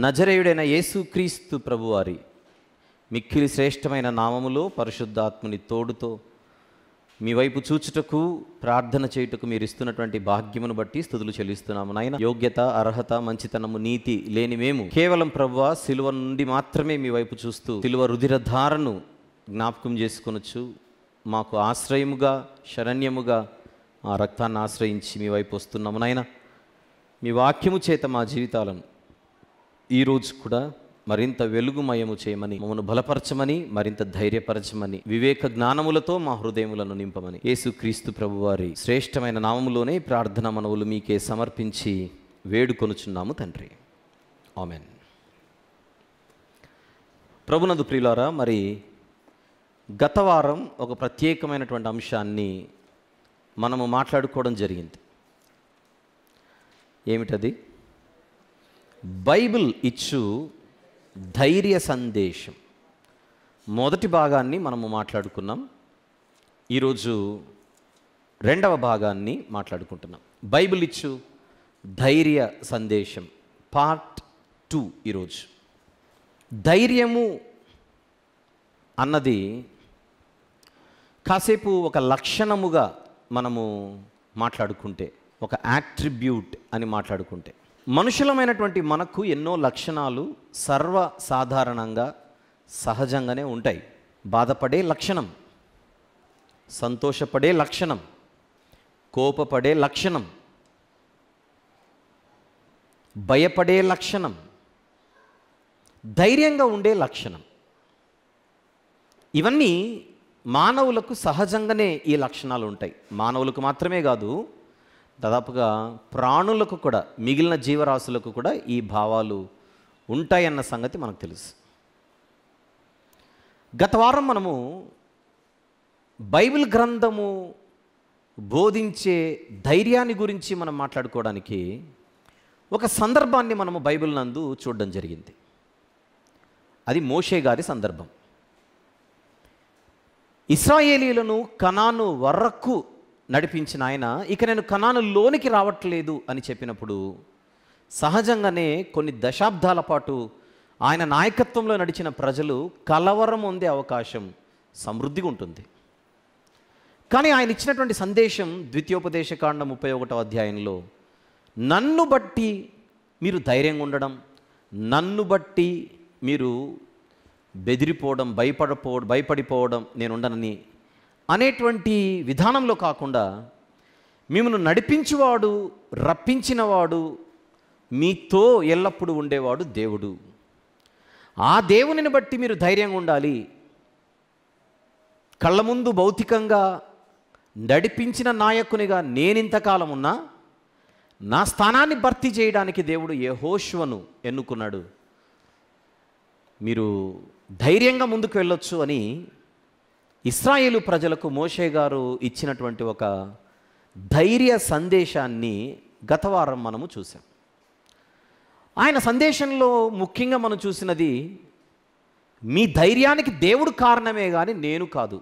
నజరేయుడైన యేసుక్రీస్తు ప్రభువారి మిక్కిలి శ్రేష్టమైన నామములో పరిశుద్ధాత్ముని తోడుతో మీ వైపు చూచుటకు ప్రార్థన చేయుటకు మీరు ఇస్తున్నటువంటి భాగ్యమును బట్టి స్తుతులు చెల్లిస్తున్నాము నాయన. యోగ్యత, అర్హత, మంచితనము, నీతి లేని మేము కేవలం ప్రభువా సిలువ నుండి మాత్రమే మీ వైపు చూస్తూ సిలువ రుధిరధారను జ్ఞాపకం చేసుకొనొచ్చు మాకు ఆశ్రయముగా, శరణ్యముగా ఆ రక్తాన్ని ఆశ్రయించి మీ వైపు వస్తున్నాము నాయన. మీ వాక్యము చేత మా జీవితాలను ఈరోజు కూడా మరింత వెలుగుమయము చేయమని, మమ్మను బలపరచమని, మరింత ధైర్యపరచమని, వివేక జ్ఞానములతో మా హృదయములను నింపమని యేసుక్రీస్తు ప్రభువారి శ్రేష్టమైన నామములోనే ప్రార్థన మనవులు మీకే సమర్పించి వేడుకొనుచున్నాము తండ్రి. ఆమెన్. ప్రభునందు ప్రియులారా, మరి గత వారం ఒక ప్రత్యేకమైనటువంటి అంశాన్ని మనము మాట్లాడుకోవడం జరిగింది. ఏమిటది? బైబిల్ ఇచ్చు ధైర్య సందేశం. మొదటి భాగాన్ని మనము మాట్లాడుకున్నాం. ఈరోజు రెండవ భాగాన్ని మాట్లాడుకుంటున్నాం. బైబిల్ ఇచ్చు ధైర్య సందేశం పార్ట్ 2. ఈరోజు ధైర్యము అన్నది కాసేపు ఒక లక్షణముగా మనము మాట్లాడుకుంటే, ఒక యాట్రిబ్యూట్ అని మాట్లాడుకుంటే, మనుషులమైనటువంటి మనకు ఎన్నో లక్షణాలు సర్వసాధారణంగా సహజంగానే ఉంటాయి. బాధపడే లక్షణం, సంతోషపడే లక్షణం, కోపపడే లక్షణం, భయపడే లక్షణం, ధైర్యంగా ఉండే లక్షణం, ఇవన్నీ మానవులకు సహజంగానే ఈ లక్షణాలు ఉంటాయి. మానవులకు మాత్రమే కాదు, దాదాపుగా ప్రాణులకు కూడా, మిగిలిన జీవరాశులకు కూడా ఈ భావాలు ఉంటాయన్న సంగతి మనకు తెలుసు. గత వారం మనము బైబిల్ గ్రంథము బోధించే ధైర్యాన్ని గురించి మనం మాట్లాడుకోవడానికి ఒక సందర్భాన్ని మనము బైబిల్ నందు చూడడం జరిగింది. అది మోషే గారి సందర్భం. ఇశ్రాయేలీయులను కనాను వరకు నడిపించిన ఆయన ఇక నేను కనానులోనికి రావట్లేదు అని చెప్పినప్పుడు సహజంగానే కొన్ని దశాబ్దాల పాటు ఆయన నాయకత్వంలో నడిచిన ప్రజలు కలవరం పొందే అవకాశం సమృద్ధిగా ఉంటుంది. కానీ ఆయన ఇచ్చినటువంటి సందేశం ద్వితీయోపదేశకాండం 31వ అధ్యాయంలో, నన్ను బట్టి మీరు ధైర్యంగా ఉండడం, నన్ను బట్టి మీరు బెదిరిపోవడం, భయపడిపోవడం నేను ఉండనని అనేటువంటి విధానంలో కాకుండా, మిమ్మల్ని నడిపించువాడు, రప్పించినవాడు, మీతో ఎల్లప్పుడూ ఉండేవాడు దేవుడు. ఆ దేవునిని బట్టి మీరు ధైర్యంగా ఉండాలి. కళ్ళ ముందు భౌతికంగా నడిపించిన నాయకునిగా నేనింతకాలం ఉన్నా నా స్థానాన్ని భర్తీ చేయడానికి దేవుడు యెహోషువను ఎన్నుకున్నాడు. మీరు ధైర్యంగా ముందుకు వెళ్ళొచ్చు అని ఇశ్రాయేలు ప్రజలకు మోషే గారు ఇచ్చినటువంటి ఒక ధైర్య సందేశాన్ని గత వారం మనము చూసాం. ఆయన సందేశంలో ముఖ్యంగా మనం చూసినది, మీ ధైర్యానికి దేవుడు కారణమే కానీ నేను కాదు,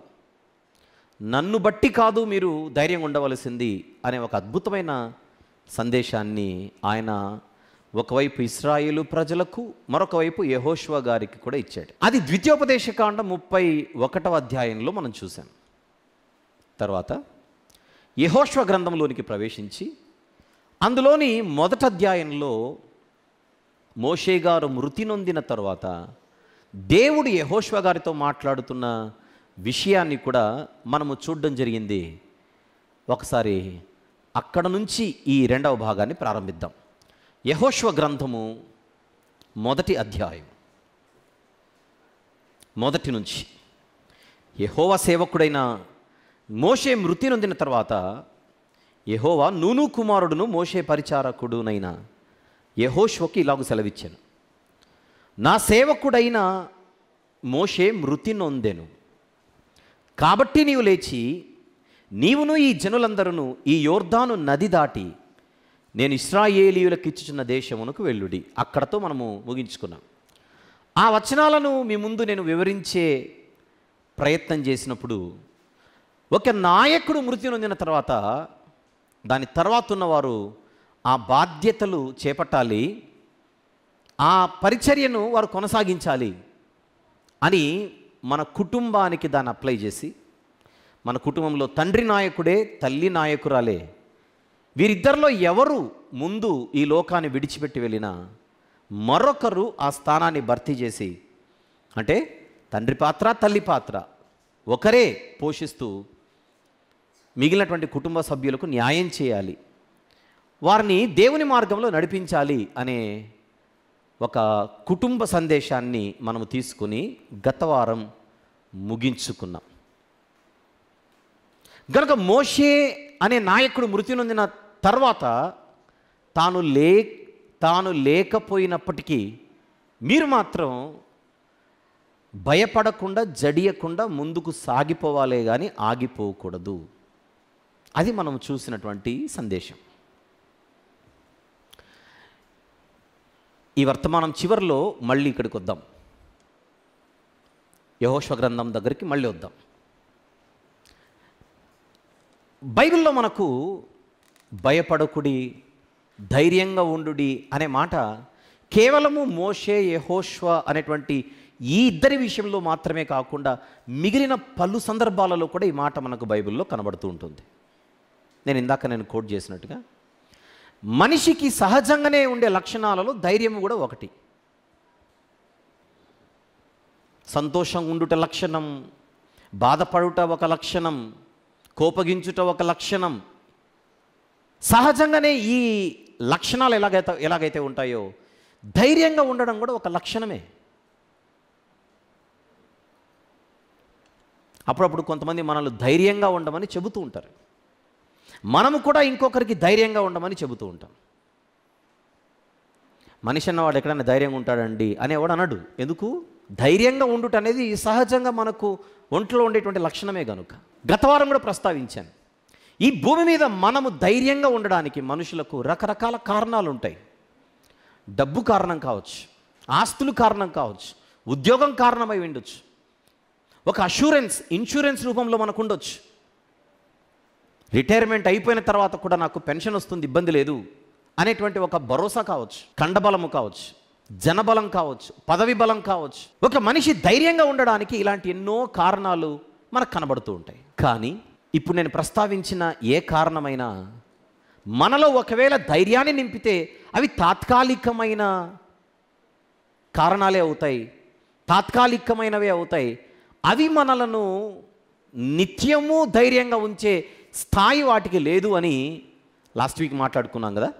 నన్ను బట్టి కాదు మీరు ధైర్యంగా ఉండవలసింది అనే ఒక అద్భుతమైన సందేశాన్ని ఆయన ఒకవైపు ఇశ్రాయేలు ప్రజలకు, మరొక వైపు యెహోషువ గారికి కూడా ఇచ్చాడు. అది ద్వితీయోపదేశకాండం 31వ అధ్యాయంలో మనం చూసాం. తర్వాత యెహోషువ గ్రంథంలోనికి ప్రవేశించి అందులోని మొదటి అధ్యాయంలో మోషే గారు మృతి నొందిన తర్వాత దేవుడు యెహోషువ గారితో మాట్లాడుతున్న విషయాన్ని కూడా మనము చూడడం జరిగింది. ఒకసారి అక్కడ నుంచి ఈ రెండవ భాగాన్ని ప్రారంభిద్దాం. యెహోషువ గ్రంథము మొదటి అధ్యాయం మొదటి నుంచి. యెహోవా సేవకుడైన మోషే మృతి నొందిన తర్వాత యెహోవా నూను కుమారుడును మోషే పరిచారకుడునైన యెహోషువకి ఇలాగ సెలవిచ్చాను, నా సేవకుడైన మోషే మృతి నొందెను కాబట్టి నీవు లేచి నీవును ఈ జనులందరూ ఈ యోర్దాను నది దాటి నేను ఇశ్రాయేలీయులకు ఇచ్చుచున్న దేశమునకు వెళ్ళుడి. అక్కడతో మనము ముగించుకున్నాం. ఆ వచనాలను మీ ముందు నేను వివరించే ప్రయత్నం చేసినప్పుడు, ఒక నాయకుడు మృతి నొందిన తర్వాత దాని తర్వాత ఉన్నవారు ఆ బాధ్యతలు చేపట్టాలి. ఆ పరిచర్యను వారు కొనసాగించాలి అని మన కుటుంబానికి దాన్ని అప్లై చేసి, మన కుటుంబంలో తండ్రి నాయకుడే, తల్లి నాయకురాలే, వీరిద్దరిలో ఎవరు ముందు ఈ లోకాన్ని విడిచిపెట్టి వెళ్ళినా మరొకరు ఆ స్థానాన్ని భర్తీ చేసి, అంటే తండ్రి పాత్ర తల్లి పాత్ర ఒకరే పోషిస్తూ మిగిలినటువంటి కుటుంబ సభ్యులకు న్యాయం చేయాలి, వారిని దేవుని మార్గంలో నడిపించాలి అనే ఒక కుటుంబ సందేశాన్ని మనము తీసుకుని గత వారం ముగించుకున్నాం. కనుక మోషే అనే నాయకుడు మృతి నొందిన తర్వాత తాను లేకపోయినప్పటికీ మీరు మాత్రం భయపడకుండా, జడియకుండా ముందుకు సాగిపోవాలే కానీ ఆగిపోకూడదు. అది మనం చూసినటువంటి సందేశం. ఈ వర్తమానం చివరిలో మళ్ళీ ఇక్కడికి వద్దాం, యెహోషువ గ్రంథం దగ్గరికి మళ్ళీ వద్దాం. బైబిల్లో మనకు భయపడకుడి, ధైర్యంగా ఉండుడి అనే మాట కేవలము మోషే, యెహోషువ అనేటువంటి ఈ ఇద్దరి విషయంలో మాత్రమే కాకుండా మిగిలిన పలు సందర్భాలలో కూడా ఈ మాట మనకు బైబిల్లో కనబడుతూ ఉంటుంది. నేను కోట్ చేసినట్టుగా మనిషికి సహజంగానే ఉండే లక్షణాలలో ధైర్యం కూడా ఒకటి. సంతోషంగా ఉండుట లక్షణం, బాధపడుట ఒక లక్షణం, కోపగించుట ఒక లక్షణం. సహజంగానే ఈ లక్షణాలు ఎలాగైతే ఉంటాయో ధైర్యంగా ఉండడం కూడా ఒక లక్షణమే. అప్పుడప్పుడు కొంతమంది మనల్ని ధైర్యంగా ఉండమని చెబుతూ ఉంటారు, మనము కూడా ఇంకొకరికి ధైర్యంగా ఉండమని చెబుతూ ఉంటాం. మనిషి అన్నవాడు ఎక్కడైనా ధైర్యంగా ఉంటాడండి అనేవాడు అనడు. ఎందుకు? ధైర్యంగా ఉండుట అనేది సహజంగా మనకు ఒంట్లో ఉండేటువంటి లక్షణమే కనుక. గత వారం కూడా ప్రస్తావించాను, ఈ భూమి మీద మనము ధైర్యంగా ఉండడానికి మనుషులకు రకరకాల కారణాలు ఉంటాయి. డబ్బు కారణం కావచ్చు, ఆస్తులు కారణం కావచ్చు, ఉద్యోగం కారణమై ఉండొచ్చు, ఒక ఇన్సూరెన్స్ రూపంలో మనకు ఉండొచ్చు, రిటైర్మెంట్ అయిపోయిన తర్వాత కూడా నాకు పెన్షన్ వస్తుంది, ఇబ్బంది లేదు అనేటువంటి ఒక భరోసా కావచ్చు, కండబలము కావచ్చు, జనబలం కావచ్చు, పదవి బలం కావచ్చు. ఒక మనిషి ధైర్యంగా ఉండడానికి ఇలాంటి ఎన్నో కారణాలు మనకు కనబడుతూ ఉంటాయి. కానీ ఇప్పుడు నేను ప్రస్తావించిన ఏ కారణమైనా మనలో ఒకవేళ ధైర్యాన్ని నింపితే అవి తాత్కాలికమైన కారణాలే అవుతాయి, తాత్కాలికమైనవే అవుతాయి. అవి మనలను నిత్యము ధైర్యంగా ఉంచే స్థాయి వాటికి లేదు అని లాస్ట్ వీక్ మాట్లాడుకున్నాం కదా.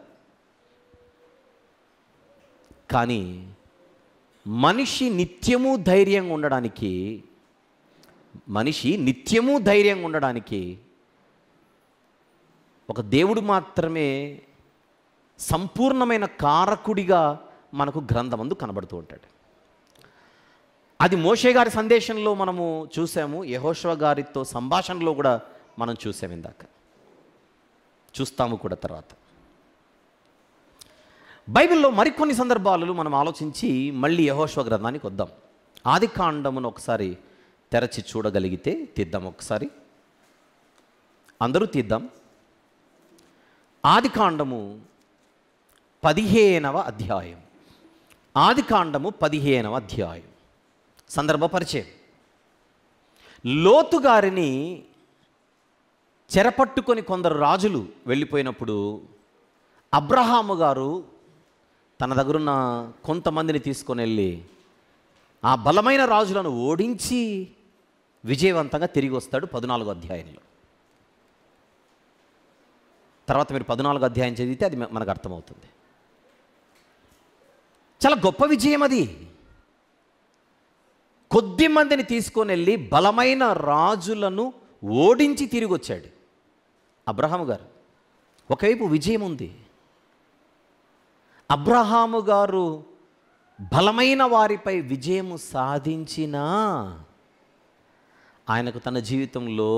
కానీ మనిషి నిత్యము ధైర్యంగా ఉండడానికి ఒక దేవుడు మాత్రమే సంపూర్ణమైన కారకుడిగా మనకు గ్రంథమందు కనబడుతూ ఉంటాడు. అది మోషే గారి సందేశంలో మనము చూసాము, యెహోషువ గారితో సంభాషణలో కూడా మనం చూసాము, ఇందాక చూస్తాము కూడా తర్వాత. బైబిల్లో మరికొన్ని సందర్భాలలో మనం ఆలోచించి మళ్ళీ యెహోషువ గ్రంథానికి వద్దాం. ఆది కాండమును ఒకసారి తెరచి చూడగలిగితే తీద్దాం, ఒకసారి అందరూ తీద్దాం. ఆది కాండము 15వ అధ్యాయం. ఆది కాండము 15వ అధ్యాయం. సందర్భ పరిచయం. లోతు గారిని చెరపట్టుకొని కొందరు రాజులు వెళ్ళిపోయినప్పుడు అబ్రహాము గారు తన దగ్గరున్న కొంతమందిని తీసుకొని వెళ్ళి ఆ బలమైన రాజులను ఓడించి విజయవంతంగా తిరిగి వస్తాడు 14వ అధ్యాయంలో. తర్వాత మీరు 14వ అధ్యాయం చదివితే అది మనకు అర్థమవుతుంది. చాలా గొప్ప విజయం అది. కొద్ది మందిని తీసుకొని వెళ్ళి బలమైన రాజులను ఓడించి తిరిగి వచ్చాడు అబ్రహాము గారు. ఒకవైపు విజయం ఉంది. అబ్రహాము గారు బలమైన వారిపై విజయము సాధించినా ఆయనకు తన జీవితంలో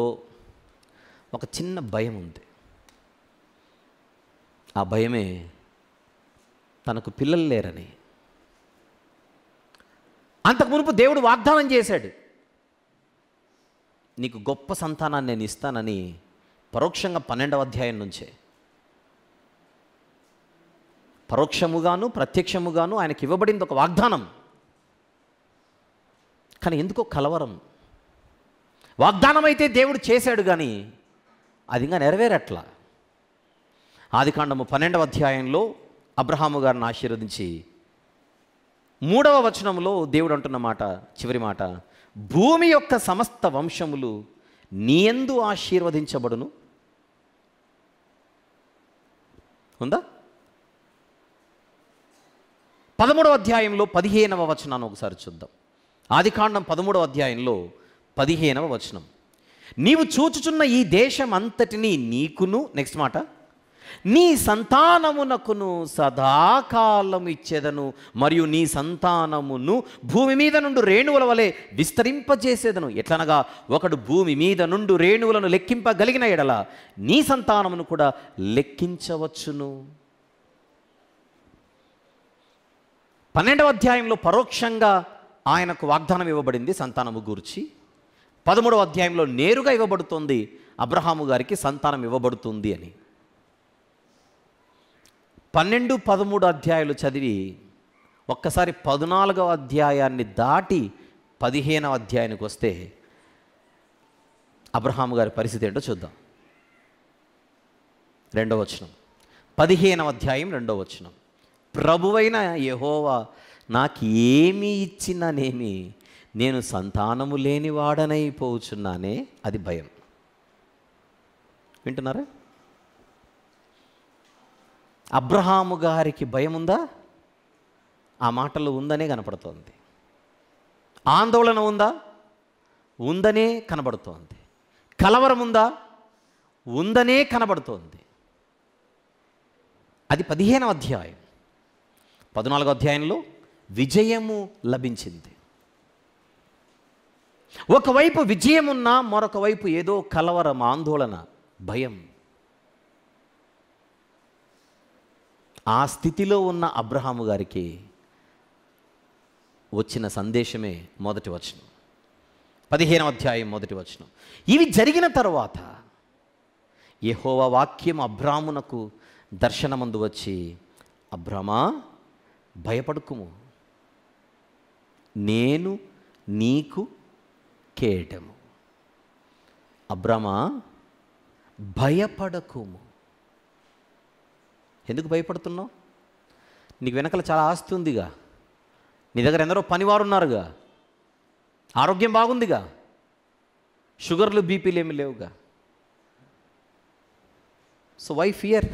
ఒక చిన్న భయం ఉంది. ఆ భయమే తనకు పిల్లలు లేరని. అంతకు మునుపు దేవుడు వాగ్దానం చేశాడు, నీకు గొప్ప సంతానాన్ని నేను ఇస్తానని పరోక్షంగా 12వ అధ్యాయం నుంచే పరోక్షముగాను ప్రత్యక్షముగాను ఆయనకి ఇవ్వబడింది ఒక వాగ్దానం. కానీ ఎందుకో కలవరం. వాగ్దానం అయితే దేవుడు చేశాడు, కానీ అది ఇంకా నెరవేరట్లా. ఆదికాండము 12వ అధ్యాయంలో అబ్రహాము గారిని ఆశీర్వదించి 3వ వచనంలో దేవుడు అంటున్న మాట, చివరి మాట, భూమి యొక్క సమస్త వంశములు నీయందు ఆశీర్వదించబడును. ఉందా? 13వ అధ్యాయంలో 15వ వచనాన్ని ఒకసారి చూద్దాం. ఆదికాండం 13వ అధ్యాయంలో 15వ వచనం, నీవు చూచుచున్న ఈ దేశం అంతటినీ నీకును, నెక్స్ట్ మాట, నీ సంతానమునకును సదాకాలం ఇచ్చేదను, మరియు నీ సంతానమును భూమి మీద నుండి రేణువుల వలె విస్తరింపజేసేదను. ఎట్లనగా ఒకడు భూమి మీద నుండి రేణువులను లెక్కింపగలిగిన ఎడల నీ సంతానమును కూడా లెక్కించవచ్చును. 12వ అధ్యాయంలో పరోక్షంగా ఆయనకు వాగ్దానం ఇవ్వబడింది సంతానము గూర్చి. 13వ అధ్యాయంలో నేరుగా ఇవ్వబడుతుంది అబ్రహాము గారికి సంతానం ఇవ్వబడుతుంది అని. 12, 13 అధ్యాయాలు చదివి ఒక్కసారి 14వ అధ్యాయాన్ని దాటి 15వ అధ్యాయానికి వస్తే అబ్రహాము గారి పరిస్థితి ఏంటో చూద్దాం. 2వ వచనం, 15వ అధ్యాయం 2వ వచనం, ప్రభువైన యెహోవా నాకు ఏమి ఇచ్చిననేమి, నేను సంతానము లేనివాడనైపోచున్నానే, అది భయం. వింటున్నారా? అబ్రహాము గారికి భయం ఉందా? ఆ మాటలు ఉందనే కనపడుతోంది. ఆందోళన ఉందా? ఉందనే కనబడుతోంది. కలవరం ఉందా? ఉందనే కనబడుతోంది. అది 15వ అధ్యాయం. 14వ అధ్యాయంలో విజయము లభించింది. ఒకవైపు విజయం ఉన్నా మరొక వైపు ఏదో కలవరం, ఆందోళన, భయం. ఆ స్థితిలో ఉన్న అబ్రహాము గారికి వచ్చిన సందేశమే మొదటి వచనం, 15వ అధ్యాయం మొదటి వచనం. ఇవి జరిగిన తరువాత యెహోవా వాక్యం అబ్రామునకు దర్శనమందు వచ్చి, అబ్రామా భయపడుకుము, నేను నీకు కేడము. అబ్రామా భయపడకుము. ఎందుకు భయపడుతున్నావు? నీకు వెనకాల చాలా ఆస్తి ఉందిగా, నీ దగ్గర ఎందరో పనివారు ఉన్నారుగా, ఆరోగ్యం బాగుందిగా, షుగర్లు బీపీలు ఏమి లేవుగా. సో వై ఫియర్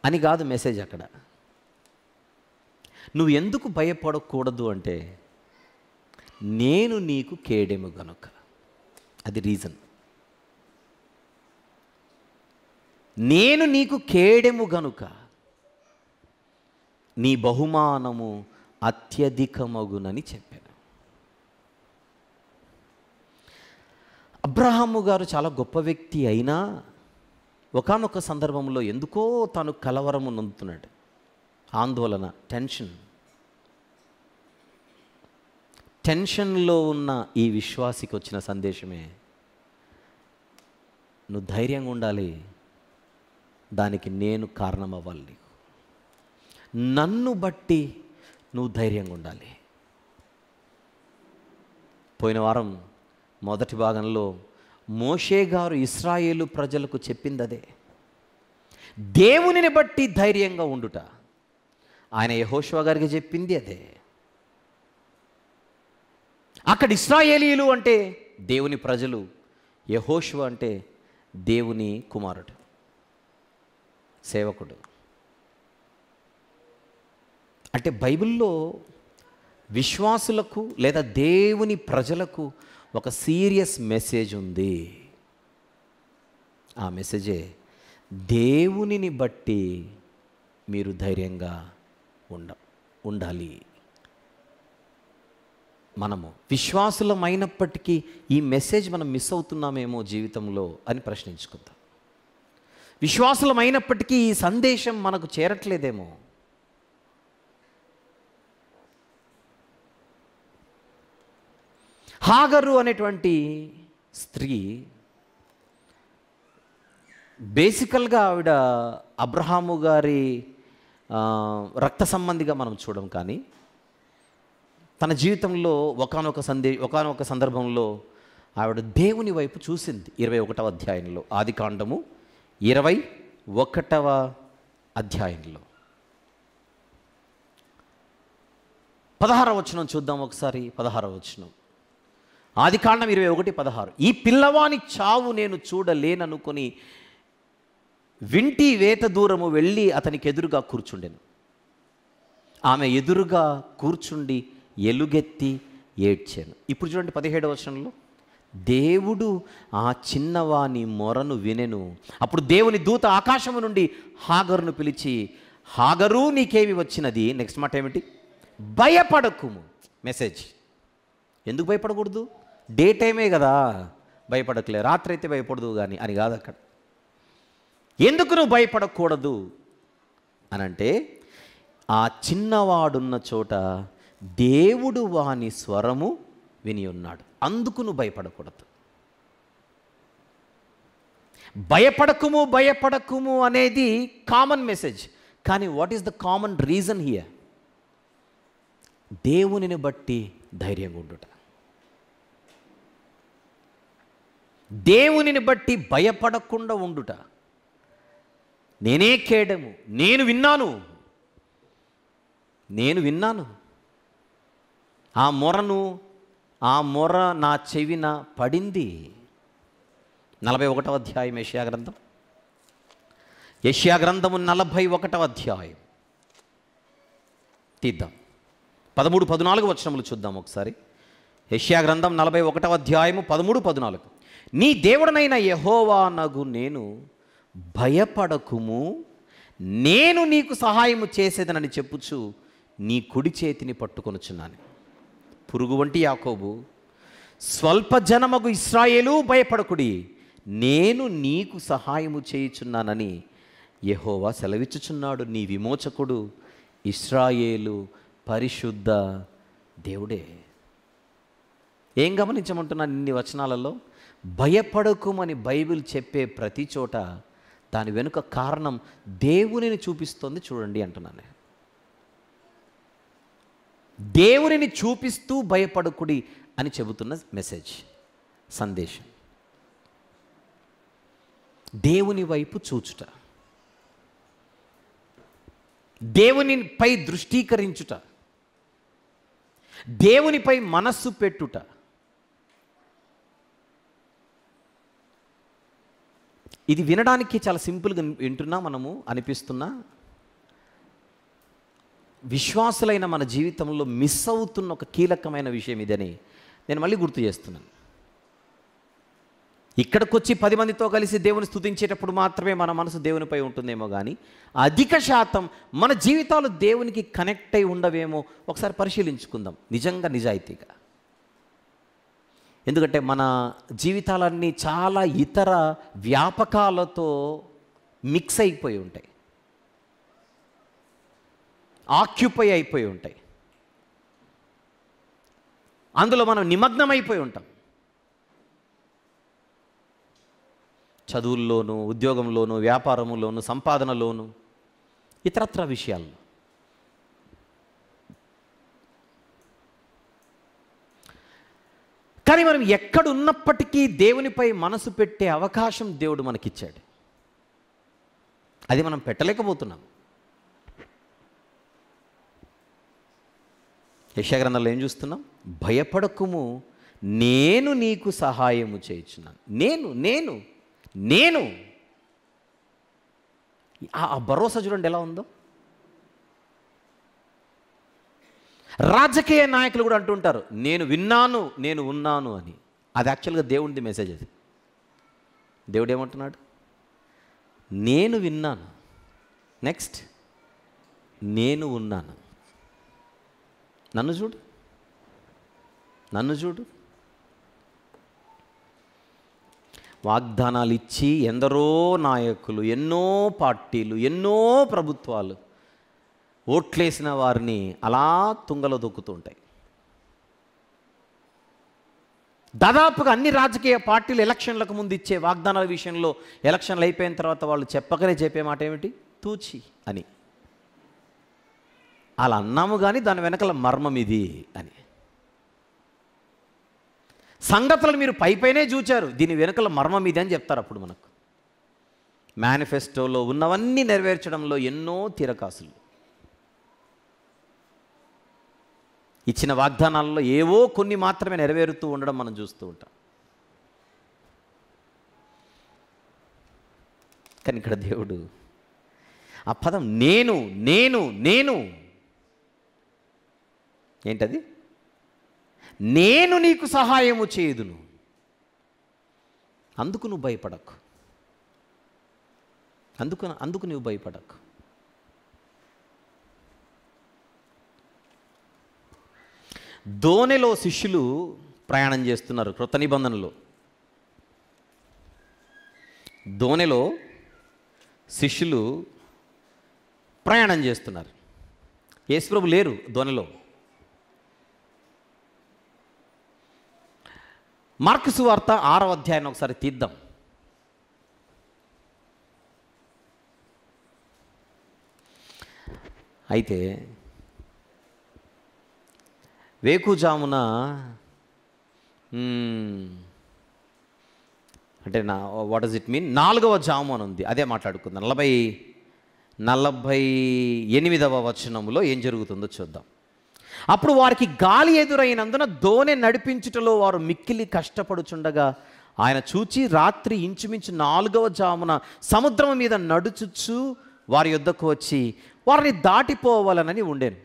అని కాదు మెసేజ్ అక్కడ. నువ్వు ఎందుకు భయపడకూడదు అంటే, నేను నీకు కేడెము గనుక, అది రీజన్. నేను నీకు కేడెము గనుక నీ బహుమానము అత్యధికమగునని చెప్పాను. అబ్రహాము గారు చాలా గొప్ప వ్యక్తి అయినా ఒకానొక సందర్భంలో ఎందుకో తాను కలవరము నొందుతున్నాడు, ఆందోళన, టెన్షన్లో ఉన్న ఈ విశ్వాసికి వచ్చిన సందేశమే, నువ్వు ధైర్యంగా ఉండాలి, దానికి నేను కారణం అవ్వాలి, నీకు నన్ను బట్టి నువ్వు ధైర్యంగా ఉండాలి. పోయిన వారం మొదటి భాగంలో మోషే గారు ఇశ్రాయేలు ప్రజలకు చెప్పింది అదే, దేవునిని బట్టి ధైర్యంగా ఉండుట. ఆయన యెహోషువ గారికి చెప్పింది అదే. అక్కడ ఇశ్రాయేలీయులు అంటే దేవుని ప్రజలు, యెహోషువ అంటే దేవుని కుమారుడు, సేవకుడు. అంటే బైబిల్లో విశ్వాసులకు లేదా దేవుని ప్రజలకు ఒక సీరియస్ మెసేజ్ ఉంది. ఆ మెసేజే, దేవునిని బట్టి మీరు ధైర్యంగా ఉండాలి. మనము విశ్వాసులమైనప్పటికీ ఈ మెసేజ్ మనం మిస్ అవుతున్నామేమో జీవితంలో అని ప్రశ్నించుకుందాం. విశ్వాసులమైనప్పటికీ ఈ సందేశం మనకు చేరట్లేదేమో. హాగరు అనేటువంటి స్త్రీ బేసికల్గా ఆవిడ అబ్రహాము గారి రక్త సంబంధిగా మనం చూడం, కానీ తన జీవితంలో ఒకానొక సందర్భంలో ఆవిడ దేవుని వైపు చూసింది. 21వ అధ్యాయంలో, ఆదికాండము 21వ అధ్యాయంలో 16వ వచనం చూద్దాం ఒకసారి. 16వ వచనం, ఆదికాండం 21:16. ఈ పిల్లవాని చావు నేను చూడలేననుకొని వింటి వేత దూరము వెళ్ళి అతనికి ఎదురుగా కూర్చుండెను. ఆమె ఎదురుగా కూర్చుండి ఎలుగెత్తి ఏడ్చాను. ఇప్పుడు చూడండి 17వ వచనంలో, దేవుడు ఆ చిన్నవాని మొరను వినెను. అప్పుడు దేవుని దూత ఆకాశము నుండి హాగరును పిలిచి, హాగరు నీకేమి వచ్చినది? నెక్స్ట్ మాట ఏమిటి? భయపడకుము. మెసేజ్. ఎందుకు భయపడకూడదు? డే టైమే కదా, భయపడకలే. రాత్రి అయితే భయపడదు కానీ అని కాదు అక్కడ. ఎందుకు నువ్వు భయపడకూడదు అనంటే, ఆ చిన్నవాడున్న చోట దేవుడు వాని స్వరము విని ఉన్నాడు, అందుకు నువ్వు భయపడకూడదు. భయపడకుము అనేది కామన్ మెసేజ్, కానీ what is the common reason here? దేవునిని బట్టి ధైర్యంగా ఉండుట, దేవునిని బట్టి భయపడకుండా ఉండుట. నేనే కేడము, నేను విన్నాను ఆ మొర నా చెవిన పడింది. 41వ అధ్యాయం యెషయా గ్రంథము 41వ అధ్యాయం తీద్దాం. 13-14 వచనములు చూద్దాం ఒకసారి. యెషయా గ్రంథం 41వ అధ్యాయము 13-14. నీ దేవుడనైన యెహోవానగు నేను, భయపడకుము, నేను నీకు సహాయము చేసేదనని చెప్పుచు నీ కుడి చేతిని పట్టుకొనుచున్నాను. పురుగు వంటి యాకోబు, స్వల్ప జనమగు ఇశ్రాయేలు భయపడకుడి, నేను నీకు సహాయము చేయుచున్నానని యెహోవా సెలవిచ్చుచున్నాడు. నీ విమోచకుడు ఇశ్రాయేలు పరిశుద్ధ దేవుడే. ఏం గమనించమంటున్నాను ఇన్ని వచనాలలో? భయపడకుమని బైబిల్ చెప్పే ప్రతి చోట దాని వెనుక కారణం దేవునిని చూపిస్తోంది చూడండి అంటున్నాను. దేవునిని చూపిస్తూ భయపడకుడి అని చెబుతున్న మెసేజ్, సందేశం. దేవుని వైపు చూచుట, దేవునిపై దృష్టీకరించుట, దేవునిపై మనస్సు పెట్టుట. ఇది వినడానికి చాలా సింపుల్గా వింటున్నా మనము అనిపిస్తున్నా, విశ్వాసులైన మన జీవితంలో మిస్ అవుతున్న ఒక కీలకమైన విషయం ఇదని నేను మళ్ళీ గుర్తు చేస్తున్నాను. ఇక్కడికి వచ్చి 10 మందితో కలిసి దేవుని స్తుతించేటప్పుడు మాత్రమే మన మనసు దేవునిపై ఉంటుందేమో, కానీ అధిక శాతం మన జీవితాలు దేవునికి కనెక్ట్ అయి ఉండవేమో ఒకసారి పరిశీలించుకుందాం నిజంగా, నిజాయితీగా. ఎందుకంటే మన జీవితాలన్నీ చాలా ఇతర వ్యాపకాలతో మిక్స్ అయిపోయి ఉంటాయి, ఆక్యుపై అయిపోయి ఉంటాయి, అందులో మనం నిమగ్నమైపోయి ఉంటాం. చదువుల్లోనూ, ఉద్యోగంలోనూ, వ్యాపారంలోనూ, సంపాదనలోనూ, ఇతరత్ర విషయాల్లో. కానీ మనం ఎక్కడున్నప్పటికీ దేవునిపై మనసు పెట్టే అవకాశం దేవుడు మనకిచ్చాడు. అది మనం పెట్టలేకపోతున్నాం. యెషయా గ్రంథంలో ఏం చూస్తున్నాం? భయపడకుము, నేను నీకు సహాయము చేయుచున్నాను. నేను ఆ భరోసా చూడండి ఎలా ఉందో. రాజకీయ నాయకులు కూడా అంటుంటారు నేను విన్నాను, నేను ఉన్నాను అని. అది యాక్చువల్గా దేవుడిది మెసేజ్. అది దేవుడు ఏమంటున్నాడు? నేను విన్నాను, నెక్స్ట్ నేను ఉన్నాను. నన్ను చూడు. వాగ్దానాలు ఇచ్చి ఎందరో నాయకులు, ఎన్నో పార్టీలు, ఎన్నో ప్రభుత్వాలు ఓట్లేసిన వారిని అలా తుంగలో దొక్కుతూ ఉంటాయి. దాదాపుగా అన్ని రాజకీయ పార్టీలు ఎలక్షన్లకు ముందు ఇచ్చే వాగ్దానాల విషయంలో ఎలక్షన్లు అయిపోయిన తర్వాత వాళ్ళు చెప్పకనే చెప్పే మాట ఏమిటి? తూచి అని. అలా అన్నాము కానీ దాని వెనకాల మర్మం ఇది అని. సంగతులు మీరు పైపైనే చూచారు, దీని వెనకాల మర్మం ఇది అని చెప్తారు. అప్పుడు మనకు మేనిఫెస్టోలో ఉన్నవన్నీ నెరవేర్చడంలో ఎన్నో తిరకాసులు, ఇచ్చిన వాగ్దానాలలో ఏవో కొన్ని మాత్రమే నెరవేరుతూ ఉండడం మనం చూస్తూ ఉంటాం. కానీ ఇక్కడ దేవుడు ఆ పదం నేను నేను నేను ఏంటది? నేను నీకు సహాయము చేయుదును, అందుకు నువ్వు భయపడకు, అందుకు నువ్వు భయపడకు. దోణిలో శిష్యులు ప్రయాణం చేస్తున్నారు. కృత నిబంధనలో దోణిలో శిష్యులు ప్రయాణం చేస్తున్నారు. యేసుప్రభు లేరు దోణిలో. మార్కు సువార్త 6వ అధ్యాయాన్ని ఒకసారి తీద్దాం. అయితే వేకుజామున అంటే వాట్ డస్ ఇట్ మీన్, 4వ జాము అని ఉంది, అదే మాట్లాడుకుందాం. 48వ వచనంలో ఏం జరుగుతుందో చూద్దాం. అప్పుడు వారికి గాలి ఎదురైనందున దోణి నడిపించుటలో వారు మిక్కిలి కష్టపడుచుండగా ఆయన చూచి రాత్రి ఇంచుమించు 4వ జామున సముద్రం మీద నడుచుచు వారి యొద్దకు వచ్చి వారిని దాటిపోవాలనని ఉండేను.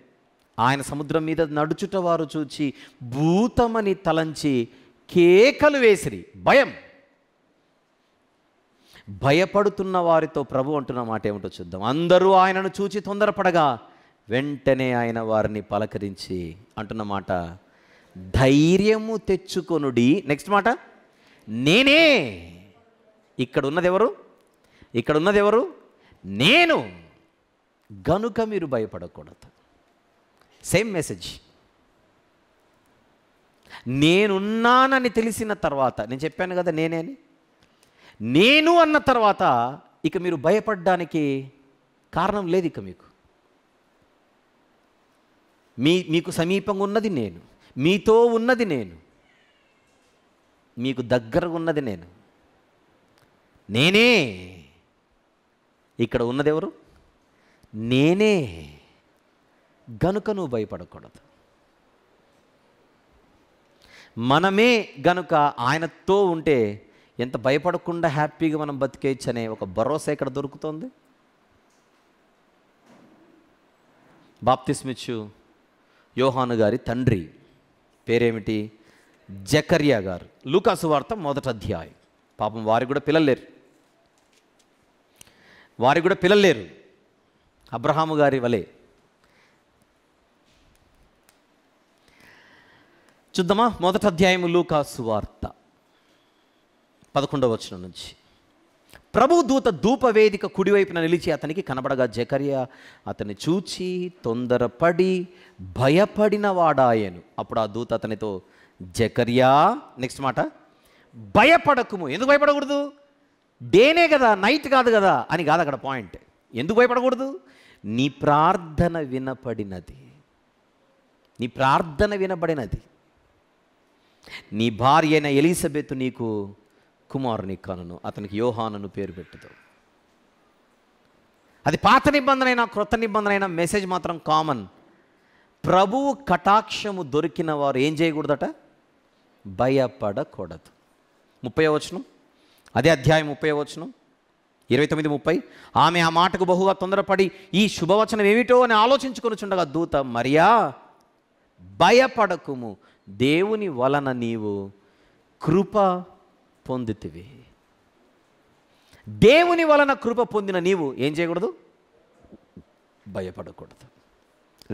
ఆయన సముద్రం మీద నడుచుట వారు చూచి భూతమని తలంచి కేకలు వేసిరి. భయపడుతున్న వారితో ప్రభు అంటున్న మాట ఏమిటో చూద్దాం. అందరూ ఆయనను చూచి తొందరపడగా వెంటనే ఆయన వారిని పలకరించి అంటున్న మాట, ధైర్యము తెచ్చుకొనుడి. నెక్స్ట్ మాట, నేనే. ఇక్కడ ఉన్నది ఎవరు? నేను, గనుక మీరు భయపడకూడదు. Same message. నేనున్నానని తెలిసిన తర్వాత, నేను చెప్పాను కదా నేనే అని, నేను అన్న తర్వాత ఇక మీరు భయపడడానికి కారణం లేదు. ఇక మీకు సమీపంగా ఉన్నది నేను, మీతో ఉన్నది నేను, మీకు దగ్గరగా ఉన్నది నేనే. ఇక్కడ ఉన్నది ఎవరు? నేనే, గనుక నువ్వు భయపడకూడదు. మనమే గనుక ఆయనతో ఉంటే ఎంత భయపడకుండా హ్యాపీగా మనం బతికేయచ్చు అనే ఒక భరోసా ఇక్కడ దొరుకుతుంది. బాప్తిస్మిచ్చు యోహాను గారి తండ్రి పేరేమిటి? జకర్యా గారు. లూకాసు వార్త 1వ అధ్యాయం. పాపం వారికి కూడా పిల్లలు లేరు, అబ్రహాము గారి వలె. చూద్దామా? 1వ అధ్యాయం లూకాసు వార్త 11వ వచనం నుంచి. ప్రభు దూత ధూపవేదిక కుడివైపున నిలిచి అతనికి కనబడగా జకర్యా అతన్ని చూచి తొందరపడి భయపడిన వాడాయను. అప్పుడు ఆ దూత అతనితో, జకర్యా, నెక్స్ట్ మాట, భయపడకుము. ఎందుకు భయపడకూడదు? డేనే కదా, నైట్ కాదు కదా అని కాదు అక్కడ పాయింట్. ఎందుకు భయపడకూడదు? నీ ప్రార్థన వినబడినది. నీ భార్య అయిన ఎలిజబెత్ నీకు కుమారుని కనును, అతనికి యోహానును పేరు పెట్టుదు. అది పాత నిబంధన అయినా క్రొత్త నిబంధన అయినా మెసేజ్ మాత్రం కామన్. ప్రభువు కటాక్షము దొరికిన వారు ఏం చేయకూడదట? భయపడకూడదు. 30వ వచనం, అదే అధ్యాయం 30వ వచనం, 29-30. ఆమె ఆ మాటకు బహుగా తొందరపడి ఈ శుభవచనం ఏమిటో అని ఆలోచించుకొనుచుండగా దూత, మరియా, భయపడకుము, దేవుని వలన నీవు కృప పొందితివి. దేవుని వలన కృప పొందిన నీవు ఏం చేయకూడదు? భయపడకూడదు.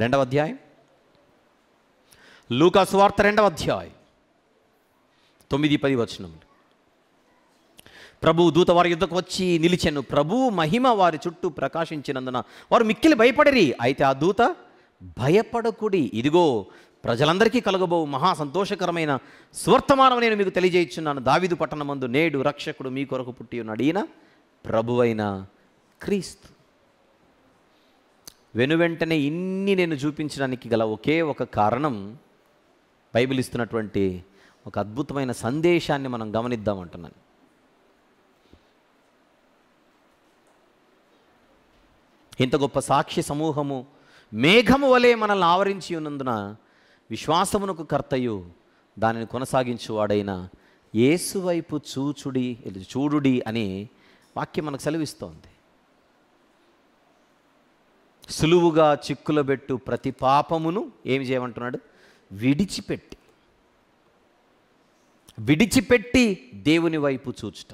2వ అధ్యాయం లూకాసు వార్త 2వ అధ్యాయం 9-10 వచనములు. ప్రభువు దూత వారి యుద్ధకు వచ్చి నిలిచెను. ప్రభువు మహిమ వారి చుట్టూ ప్రకాశించినందున వారు మిక్కిలి భయపడిరి. అయితే ఆ దూత, భయపడకుడి, ఇదిగో ప్రజలందరికీ కలగబోవు మహా సంతోషకరమైన స్వర్తమానం నేను మీకు తెలియజేయుచున్నాను. దావీదు పట్టణమందు నేడు రక్షకుడు మీ కొరకు పుట్టి ఉన్నాడు. ఈయన ప్రభువైన క్రీస్తు. వెనువెంటనే ఇన్ని నేను చూపించడానికి గల ఒకే ఒక కారణం, బైబిల్ ఇస్తున్నటువంటి ఒక అద్భుతమైన సందేశాన్ని మనం గమనిద్దామంటున్నాను. ఇంత గొప్ప సాక్షి సమూహము మేఘము వలె మనల్ని ఆవరించి ఉన్నందున విశ్వాసమునకు కర్తయు దానిని కొనసాగించువాడైన యేసు వైపు చూడుడి అని వాక్యం మనకు సెలవిస్తోంది. సులువుగా చిక్కులబెట్టు ప్రతి పాపమును ఏమి చేయమంటున్నాడు? విడిచిపెట్టి దేవుని వైపు చూచుట.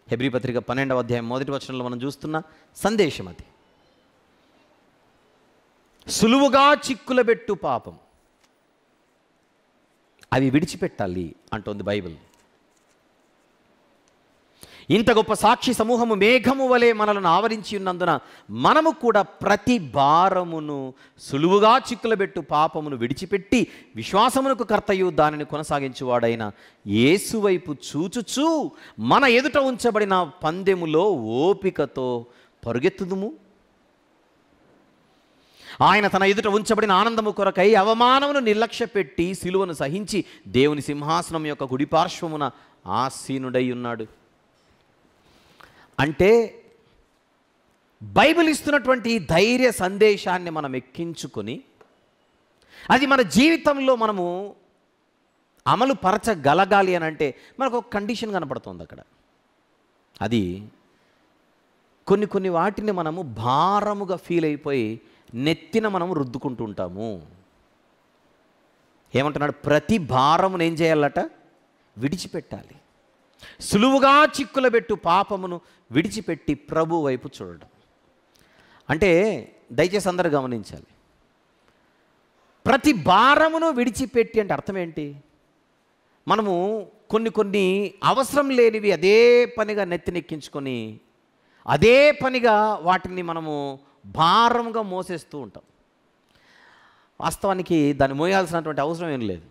హెబ్రీ పత్రిక 12వ అధ్యాయం 1వ వచనంలో మనం చూస్తున్న సందేశం అది. సులువుగా చిక్కులబెట్టు పాపం, అవి విడిచిపెట్టాలి అంటోంది బైబిల్. ఇంత గొప్ప సాక్షి సమూహము మేఘము వలె మనలను ఆవరించి ఉన్నందున మనము కూడా ప్రతి భారమును సులువుగా చిక్కులబెట్టు పాపమును విడిచిపెట్టి విశ్వాసమునకు కర్తయు దానిని కొనసాగించువాడైన యేసు వైపు చూచుచూ మన ఎదుట ఉంచబడిన పందెములో ఓపికతో పరుగెత్తుదుము. ఆయన తన ఎదుట ఉంచబడిన ఆనందము కొరకై అవమానమును నిర్లక్ష్యపెట్టి సిలువను సహించి దేవుని సింహాసనం యొక్క కుడిపార్శ్వమున ఆసీనుడై ఉన్నాడు. అంటే బైబిల్ ఇస్తున్నటువంటి ధైర్య సందేశాన్ని మనం ఎక్కించుకొని అది మన జీవితంలో మనము అమలు పరచగలగాలి అని అంటే మనకు ఒక కండిషన్ కనపడుతుంది అక్కడ. అది కొన్ని వాటిని మనము భారముగా ఫీల్ అయిపోయి నెత్తిన మనము రుద్దుకుంటూ ఉంటాము. ఏమంటున్నాడు? ప్రతి భారమును ఏం చేయాలట? విడిచిపెట్టాలి. సులువుగా చిక్కులబెట్టు పాపమును విడిచిపెట్టి ప్రభు వైపు చూడడం. అంటే దయచేసి అందరూ గమనించాలి. ప్రతి భారమును విడిచిపెట్టి అంటే అర్థం ఏంటి? మనము కొన్ని అవసరం లేనివి అదే పనిగా నెత్తినెక్కించుకొని అదే పనిగా వాటిని మనము భారంగా మోసేస్తూ ఉంటాం. వాస్తవానికి దాన్ని మోయాల్సినటువంటి అవసరం ఏం లేదు.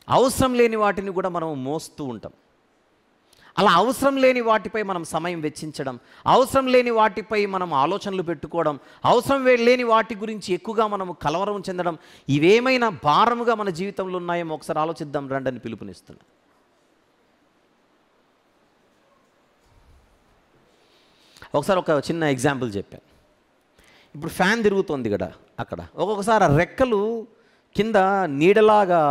అవసరం లేని వాటిని కూడా మనం మోస్తూ ఉంటాం. అలా అవసరం లేని వాటిపై మనం సమయం వెచ్చించడం, అవసరం లేని వాటిపై మనం ఆలోచనలు పెట్టుకోవడం, అవసరం లేని వాటి గురించి ఎక్కువగా మనము కలవరం చెందడం, ఇవేమైనా భారముగా మన జీవితంలో ఉన్నాయేమో ఒకసారి ఆలోచిద్దాం రండి అని పిలుపునిస్తున్నా. ఒకసారి ఒక చిన్న ఎగ్జాంపుల్ చెప్పాను. ఇప్పుడు ఫ్యాన్ తిరుగుతోంది కదా అక్కడ, ఒక్కొక్కసారి ఆ రెక్కలు కింద నీడలాగా,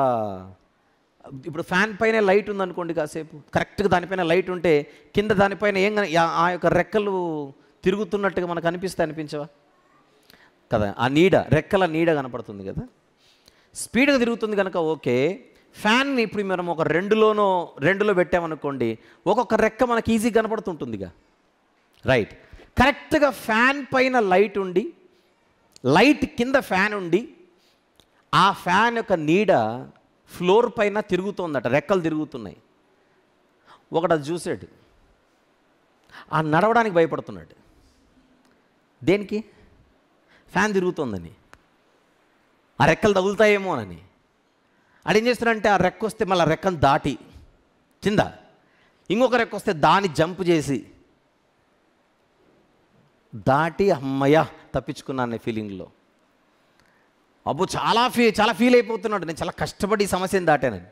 ఇప్పుడు ఫ్యాన్ పైన లైట్ ఉందనుకోండి, కాసేపు కరెక్ట్గా దానిపైన లైట్ ఉంటే కింద దానిపైన ఆ యొక్క రెక్కలు తిరుగుతున్నట్టుగా మనకు అనిపించవా కదా? ఆ నీడ, రెక్కల నీడ కనపడుతుంది కదా, స్పీడ్గా తిరుగుతుంది కనుక. ఓకే, ఫ్యాన్ని ఇప్పుడు మనం ఒక రెండులో పెట్టామనుకోండి, ఒక్కొక్క రెక్క మనకి ఈజీ కనపడుతుంటుందిగా, రైట్? కరెక్ట్గా ఫ్యాన్ పైన లైట్ ఉండి, లైట్ కింద ఫ్యాన్ ఉండి, ఆ ఫ్యాన్ యొక్క నీడ ఫ్లోర్ పైన తిరుగుతోందట, రెక్కలు తిరుగుతున్నాయి. ఒకడు అది చూసాడు, ఆ నడవడానికి భయపడుతున్నాడు. దేనికి? ఫ్యాన్ తిరుగుతోందని, ఆ రెక్కలు తగులుతాయేమో అని. అదేం చేస్తున్నాడంటే ఆ రెక్క వస్తే మళ్ళీ రెక్కను దాటి కింద ఇంకొక రెక్క వస్తే దాన్ని జంప్ చేసి దాటి అమ్మయ్య తప్పించుకున్నాను ఫీలింగ్లో. అబ్బో చాలా ఫీల్ అయిపోతున్నాడు, నేను చాలా కష్టపడి ఈ సమస్యను దాటానని.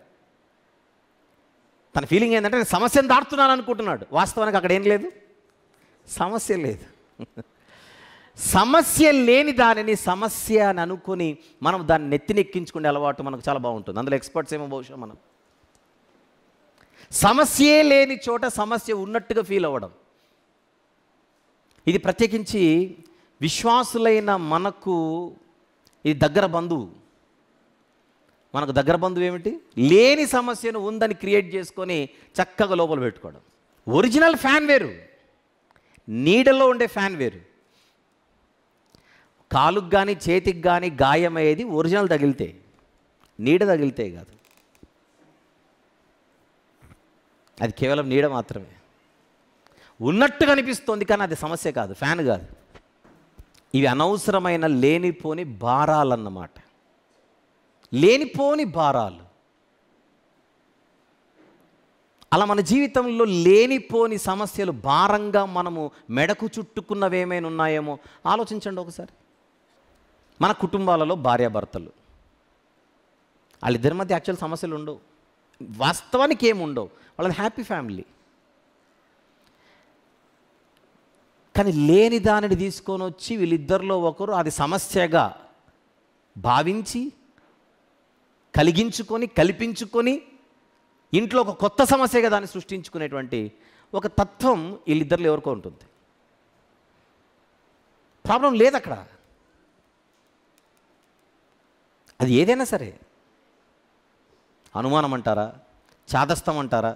తన ఫీలింగ్ ఏంటంటే నేను సమస్యను దాటుతున్నాను అనుకుంటున్నాడు. వాస్తవానికి అక్కడ ఏం లేదు, సమస్య లేదు. సమస్య లేని దానిని సమస్య అని అనుకుని మనం దాన్ని నెత్తినెక్కించుకునే అలవాటు మనకు చాలా బాగుంటుంది. అందులో ఎక్స్పర్ట్స్ ఏమో బహుశా మనం సమస్యే లేని చోట సమస్య ఉన్నట్టుగా ఫీల్ అవ్వడం. ఇది ప్రత్యేకించి విశ్వాసులైన మనకు ఇది దగ్గర బంధువు. మనకు దగ్గర బంధువు ఏమిటి? లేని సమస్యను ఉందని క్రియేట్ చేసుకొని చక్కగా లోపల పెట్టుకోవడం. ఒరిజినల్ ఫ్యాన్ వేరు, నీడలో ఉండే ఫ్యాన్ వేరు. కాలుకు కానీ చేతికి కానీ గాయమయ్యేది ఒరిజినల్ తగిలితే, నీడ తగిలితే కాదు. అది కేవలం నీడ మాత్రమే, ఉన్నట్టుగా అనిపిస్తుంది కానీ అది సమస్య కాదు, ఫ్యాన్ కాదు. ఇవి అనవసరమైన లేనిపోని భారాలన్నమాట, లేనిపోని భారాలు. అలా మన జీవితంలో లేనిపోని సమస్యలు భారంగా మనము మెడకు చుట్టుకున్నవేమైనా ఉన్నాయేమో ఆలోచించండి ఒకసారి. మన కుటుంబాలలో భార్యాభర్తలు, వాళ్ళిద్దరి మధ్య యాక్చువల్ సమస్యలు ఉండవు, వాస్తవానికి ఏమి ఉండవు, వాళ్ళది హ్యాపీ ఫ్యామిలీ. కానీ లేని దానిని తీసుకొని వచ్చి వీళ్ళిద్దరిలో ఒకరు అది సమస్యగా భావించి కలిగించుకొని కల్పించుకొని ఇంట్లో ఒక కొత్త సమస్యగా దాన్ని సృష్టించుకునేటువంటి ఒక తత్వం వీళ్ళిద్దరిలో ఎవరికో ఉంటుంది. ప్రాబ్లం లేదు అక్కడ, అది ఏదైనా సరే. అనుమానం అంటారా, చాదస్తం అంటారా,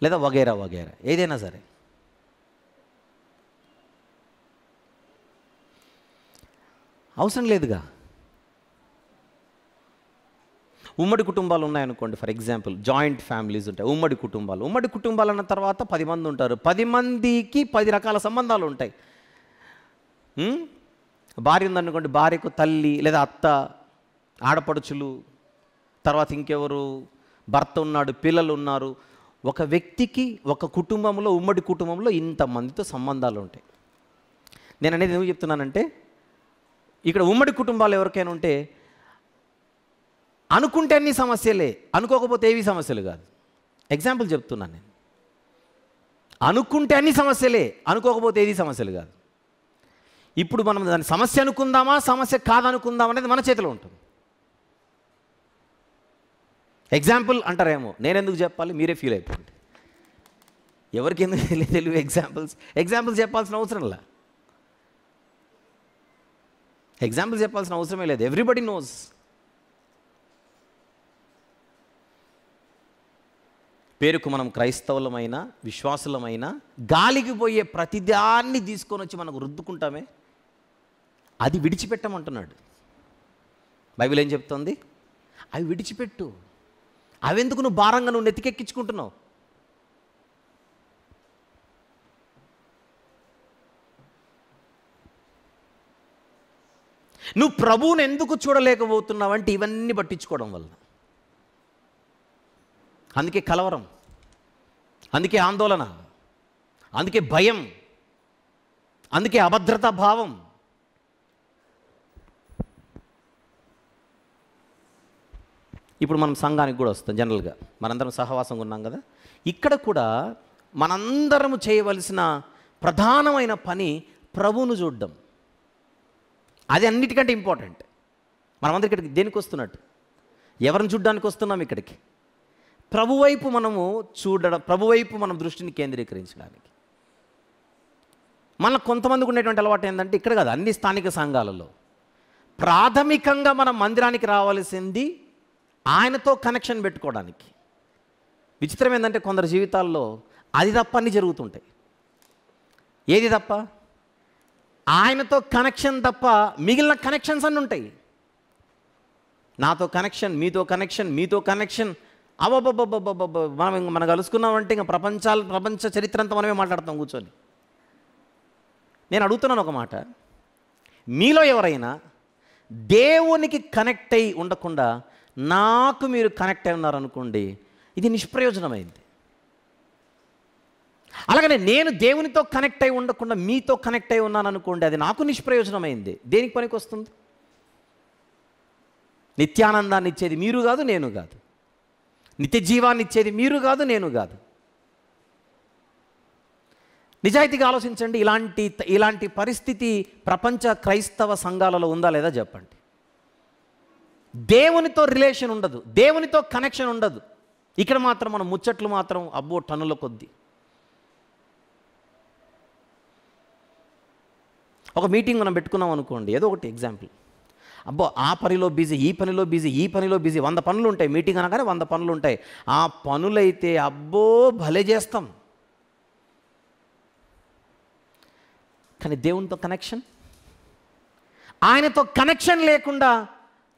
లేదా వగేరా వగేరా, ఏదైనా సరే. అవసరం లేదుగా. ఉమ్మడి కుటుంబాలు ఉన్నాయనుకోండి, ఫర్ ఎగ్జాంపుల్ జాయింట్ ఫ్యామిలీస్ ఉంటాయి, ఉమ్మడి కుటుంబాలు అన్న తర్వాత 10 మంది ఉంటారు. 10 మందికి 10 రకాల సంబంధాలు ఉంటాయి. భార్య ఉందనుకోండి, భార్యకు తల్లి లేదా అత్త, ఆడపడుచులు, తర్వాత ఇంకెవరు, భర్త ఉన్నాడు, పిల్లలు ఉన్నారు. ఒక వ్యక్తికి ఒక కుటుంబంలో, ఉమ్మడి కుటుంబంలో ఇంతమందితో సంబంధాలు ఉంటాయి. నేను అనేది ఎందుకు చెప్తున్నానంటే, ఇక్కడ ఉమ్మడి కుటుంబాలు ఎవరికైనా ఉంటే అనుకుంటే అన్ని సమస్యలే, అనుకోకపోతే ఏవి సమస్యలు కాదు. ఎగ్జాంపుల్ చెప్తున్నాను నేను. అనుకుంటే అన్ని సమస్యలే, అనుకోకపోతే ఏది సమస్యలు కాదు. ఇప్పుడు మనం దాన్ని సమస్య అనుకుందామా సమస్య కాదనుకుందామా అనేది మన చేతిలో ఉంటుంది. ఎగ్జాంపుల్ అంటారేమో, నేను ఎందుకు చెప్పాలి, మీరే ఫీల్ అయిపోండి. ఎవరికి ఎందుకు తెలియదు ఎగ్జాంపుల్స్ చెప్పాల్సిన అవసరంలా, ఎగ్జాంపుల్స్ చెప్పాల్సిన అవసరమే లేదు. Everybody knows. పేరుకు మనం క్రైస్తవులమైన విశ్వాసులమైన గాలికి పోయే ప్రతిదాన్ని తీసుకొని వచ్చి మనకు రుద్దుకుంటామే, అది విడిచిపెట్టమంటున్నాడు బైబిల్. ఏం చెప్తోంది? అవి విడిచిపెట్టు. అవెందుకు నువ్వు భారంగా నువ్వు నెత్తికెక్కించుకుంటున్నావు? నువ్వు ప్రభువుని ఎందుకు చూడలేకపోతున్నావు అంటే ఇవన్నీ పట్టించుకోవడం వల్ల. అందుకే కలవరం, అందుకే ఆందోళన, అందుకే భయం, అందుకే అభద్రతా భావం. ఇప్పుడు మనం సంఘానికి కూడా వస్తాం. జనరల్గా మనందరం సహవాసంగా ఉన్నాం కదా. ఇక్కడ కూడా మనందరము చేయవలసిన ప్రధానమైన పని ప్రభువును చూడడం. అది అన్నిటికంటే ఇంపార్టెంట్. మనమందరం ఇక్కడికి దేనికి వస్తున్నట్టు, ఎవరిని చూడడానికి వస్తున్నాం? ఇక్కడికి ప్రభువైపు మనము చూడడం, ప్రభువైపు మనం దృష్టిని కేంద్రీకరించడానికి. మన కొంతమందికి ఉండేటువంటి అలవాటు ఏంటంటే, ఇక్కడ కాదు, అన్ని స్థానిక సంఘాలలో ప్రాథమికంగా మనం మందిరానికి రావాల్సింది ఆయనతో కనెక్షన్ పెట్టుకోవడానికి. విచిత్రం ఏంటంటే, కొందరు జీవితాల్లో అది తప్ప అన్నీ జరుగుతుంటాయి. ఏది తప్ప? ఆయనతో కనెక్షన్ తప్ప మిగిలిన కనెక్షన్స్ అన్నీ ఉంటాయి. నాతో కనెక్షన్, మీతో కనెక్షన్, మీతో కనెక్షన్, అబ్బబ్బబ్బబ్బబ్బబ్బ. మనం కలుసుకున్నామంటే ఇంకా ప్రపంచ చరిత్ర అంతా మనమే మాట్లాడతాం కూర్చొని. నేను అడుగుతున్నాను ఒక మాట, మీలో ఎవరైనా దేవునికి కనెక్ట్ అయి ఉండకుండా నాకు మీరు కనెక్ట్ అయి ఉన్నారనుకోండి, ఇది నిష్ప్రయోజనమైంది. అలాగనే నేను దేవునితో కనెక్ట్ అయి ఉండకుండా మీతో కనెక్ట్ అయి ఉన్నాను అనుకోండి, అది నాకు నిష్ప్రయోజనమైంది. దేనికి పనికి వస్తుంది? నిత్యానందాన్ని ఇచ్చేది మీరు కాదు, నేను కాదు. నిత్య జీవాన్ని ఇచ్చేది మీరు కాదు, నేను కాదు. నిజాయితీగా ఆలోచించండి. ఇలాంటి పరిస్థితి ప్రపంచ క్రైస్తవ సంఘాలలో ఉందా లేదా చెప్పండి. దేవునితో రిలేషన్ ఉండదు, దేవునితో కనెక్షన్ ఉండదు. ఇక్కడ మాత్రం మనం ముచ్చట్లు మాత్రం అబ్బో టన్నుల కొద్దీ. ఒక మీటింగ్ మనం పెట్టుకున్నాం అనుకోండి, ఏదో ఒకటి ఎగ్జాంపుల్, అబ్బో ఆ పనిలో బిజీ, ఈ పనిలో బిజీ, ఈ పనిలో బిజీ, 100 పనులు ఉంటాయి. మీటింగ్ అనగానే 100 పనులు ఉంటాయి. ఆ పనులైతే అబ్బో భలే చేస్తాం. కానీ దేవునితో కనెక్షన్, ఆయనతో కనెక్షన్ లేకుండా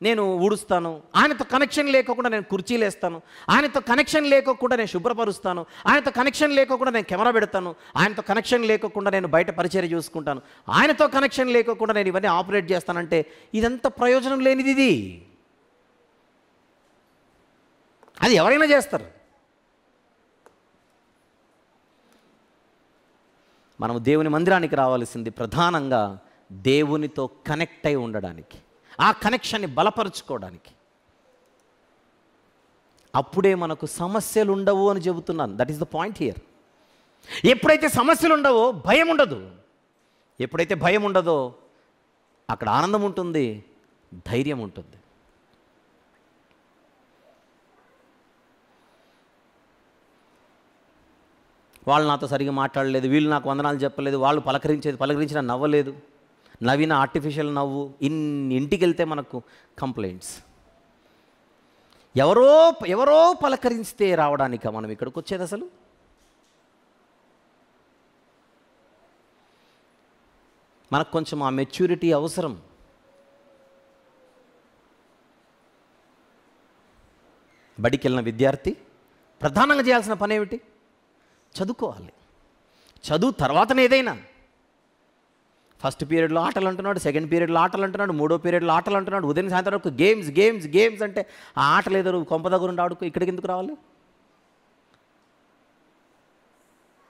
నేను ఊడుస్తాను, ఆయనతో కనెక్షన్ లేకోకుండా నేను కుర్చీలు వేస్తాను, ఆయనతో కనెక్షన్ లేకోకుండా నేను శుభ్రపరుస్తాను, ఆయనతో కనెక్షన్ లేకోకుండా నేను కెమెరా పెడతాను, ఆయనతో కనెక్షన్ లేకోకుండా నేను బయట పరిచర్య చూసుకుంటాను, ఆయనతో కనెక్షన్ లేకోకుండా నేను ఇవన్నీ ఆపరేట్ చేస్తానంటే ఇదంతా ప్రయోజనం లేనిది. ఇది అది ఎవరైనా చేస్తారు. మనం దేవుని మందిరానికి రావాల్సింది ప్రధానంగా దేవునితో కనెక్ట్ అయి ఉండడానికి, ఆ కనెక్షన్ని బలపరుచుకోవడానికి. అప్పుడే మనకు సమస్యలు ఉండవు అని చెబుతున్నాను. That is the point here. ఎప్పుడైతే సమస్యలు ఉండవో భయం ఉండదు. ఎప్పుడైతే భయం ఉండదో అక్కడ ఆనందం ఉంటుంది, ధైర్యం ఉంటుంది. వాళ్ళు నాతో సరిగ్గా మాట్లాడలేదు, వీళ్ళు నాకు వందనాలు చెప్పలేదు, వాళ్ళు పలకరించిన నవ్వలేదు, నవ్విన ఆర్టిఫిషియల్ నవ్వు. ఇంటికి వెళ్తే మనకు కంప్లైంట్స్. ఎవరో పలకరిస్తే రావడానిక మనం ఇక్కడికి వచ్చేది? అసలు మనకు కొంచెం ఆ మెచ్యూరిటీ అవసరం. బడికి వెళ్ళిన విద్యార్థి ప్రధానంగా చేయాల్సిన పని ఏమిటి? చదువుకోవాలి. చదువు తర్వాతనే ఏదైనా. ఫస్ట్ పీరియడ్లో ఆటలు అంటున్నాడు, సెకండ్ పీరియడ్లో ఆటలు అంటున్నాడు, మూడో పీరియడ్లో ఆటలు అంటున్నాడు, ఉదయం సాయంత్రం వరకు గేమ్స్ గేమ్స్ గేమ్స్ అంటే ఆ ఆటలు ఏదో కొంప దగ్గర ఉండి ఆడుకో, ఇక్కడికి ఎందుకు రావాలి?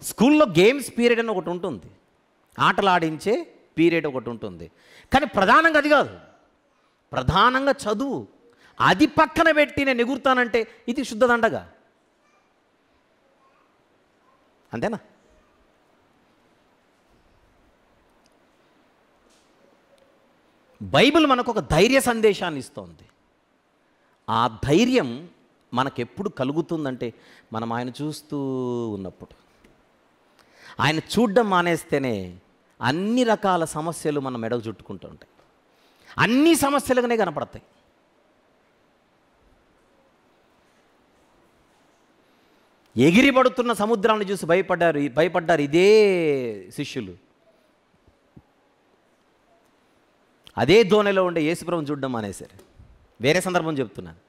స్కూల్లో గేమ్స్ పీరియడ్ అని ఒకటి ఉంటుంది, ఆటలు ఆడించే పీరియడ్ ఒకటి ఉంటుంది. కానీ ప్రధానంగా అది కాదు, ప్రధానంగా చదువు. అది పక్కన పెట్టి నేను ఎగురుతానంటే ఇది శుద్ధదండగా. అంతేనా? బైబిల్ మనకు ఒక ధైర్య సందేశాన్ని ఇస్తోంది. ఆ ధైర్యం మనకెప్పుడు కలుగుతుందంటే మనం ఆయన చూస్తూ ఉన్నప్పుడు. ఆయన చూడడం మానేస్తేనే అన్ని రకాల సమస్యలు మన మెడకు చుట్టుకుంటూ ఉంటాయి. అన్ని సమస్యలుగానే కనపడతాయి. ఎగిరిపడుతున్న సముద్రాన్ని చూసి భయపడ్డారు ఇదే శిష్యులు. అదే దోణిలో ఉండే యేసుప్రభుని చూడడం మానేశారు. వేరే సందర్భం చెప్తున్నాను.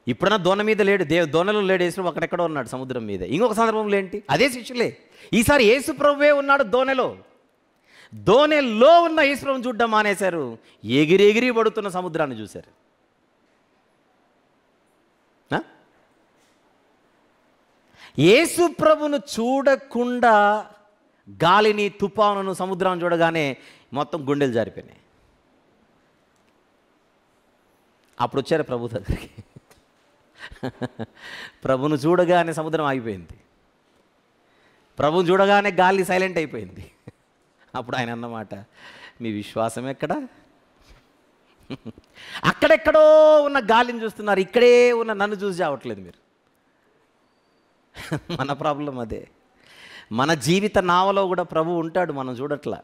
ఇప్పుడన్నా దోణ మీద లేడు, దోణలో లేడు యేసుప్రభు, అక్కడెక్కడో ఉన్నాడు సముద్రం మీద. ఇంకొక సందర్భంలో ఏంటి? అదే శిష్యులే. ఈసారి యేసుప్రభువే ఉన్నాడు దోణెలో ఉన్న యేసుప్రభుని చూడడం మానేశారు. ఎగిరి పడుతున్న సముద్రాన్ని చూశారు. యేసుప్రభును చూడకుండా గాలిని, తుఫానును, సముద్రాన్ని చూడగానే మొత్తం గుండెలు జారిపోయినాయి. అప్పుడు వచ్చారు ప్రభు దగ్గరికి. ప్రభును చూడగానే సముద్రం ఆగిపోయింది, ప్రభుని చూడగానే గాలి సైలెంట్ అయిపోయింది. అప్పుడు ఆయన అన్నమాట, మీ విశ్వాసం ఎక్కడ? అక్కడెక్కడో ఉన్న గాలిని చూస్తున్నారు, ఇక్కడే ఉన్న నన్ను చూసి చావట్లేదు మీరు. మన ప్రాబ్లం అదే. మన జీవిత నావలో కూడా ప్రభు ఉంటాడు, మనం చూడట్లా.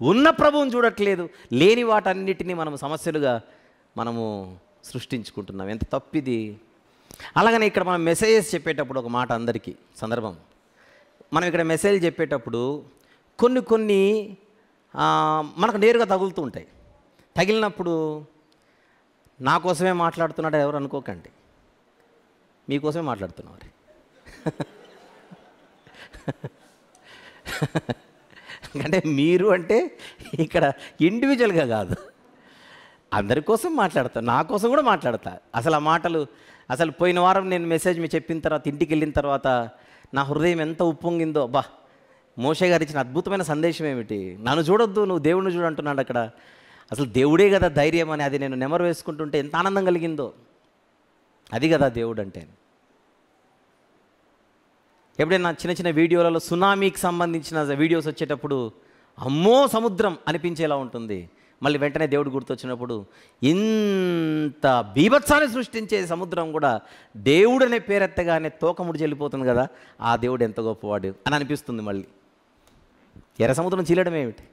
ఉన్న ప్రభువుని చూడట్లేదు, లేని వాటన్నిటినీ మనం సమస్యలుగా మనము సృష్టించుకుంటున్నాం. ఎంత తప్పిది. అలాగనే ఇక్కడ మనం మెసేజెస్ చెప్పేటప్పుడు ఒక మాట అందరికీ సందర్భం. మనం ఇక్కడ మెసేజ్ చెప్పేటప్పుడు కొన్ని మనకు నేరుగా తగులుతూ ఉంటాయి. తగిలినప్పుడు నా కోసమే మాట్లాడుతున్నాడు ఎవరు అనుకోకండి, మీకోసమే మాట్లాడుతున్నారు. అంటే మీరు అంటే ఇక్కడ ఇండివిజువల్గా కాదు, అందరి కోసం మాట్లాడతా, నా కోసం కూడా మాట్లాడతా. అసలు ఆ మాటలు అసలు పోయిన వారం నేను మెసేజ్ మీ చెప్పిన తర్వాత ఇంటికి వెళ్ళిన తర్వాత నా హృదయం ఎంత ఉప్పొంగిందో. అబ్బా, మోషే గారు ఇచ్చిన అద్భుతమైన సందేశం ఏమిటి, నన్ను చూడొద్దు నువ్వు దేవుడిని చూడు అంటున్నాడు అక్కడ. అసలు దేవుడే కదా ధైర్యం అని అది నేను నెమరు వేసుకుంటుంటే ఎంత ఆనందం కలిగిందో. అది కదా దేవుడు అంటే. ఎప్పుడైనా చిన్న వీడియోలలో సునామీకి సంబంధించిన వీడియోస్ వచ్చేటప్పుడు అమ్మో సముద్రం అనిపించేలా ఉంటుంది. మళ్ళీ వెంటనే దేవుడు గుర్తొచ్చినప్పుడు ఇంత బీభత్సాన్ని సృష్టించే సముద్రం కూడా దేవుడు అనే పేరెత్తగానే తోకముడి చెల్లిపోతుంది కదా, ఆ దేవుడు ఎంత గొప్పవాడు అని అనిపిస్తుంది. మళ్ళీ ఎర్ర సముద్రం చీలడం ఏమిటి?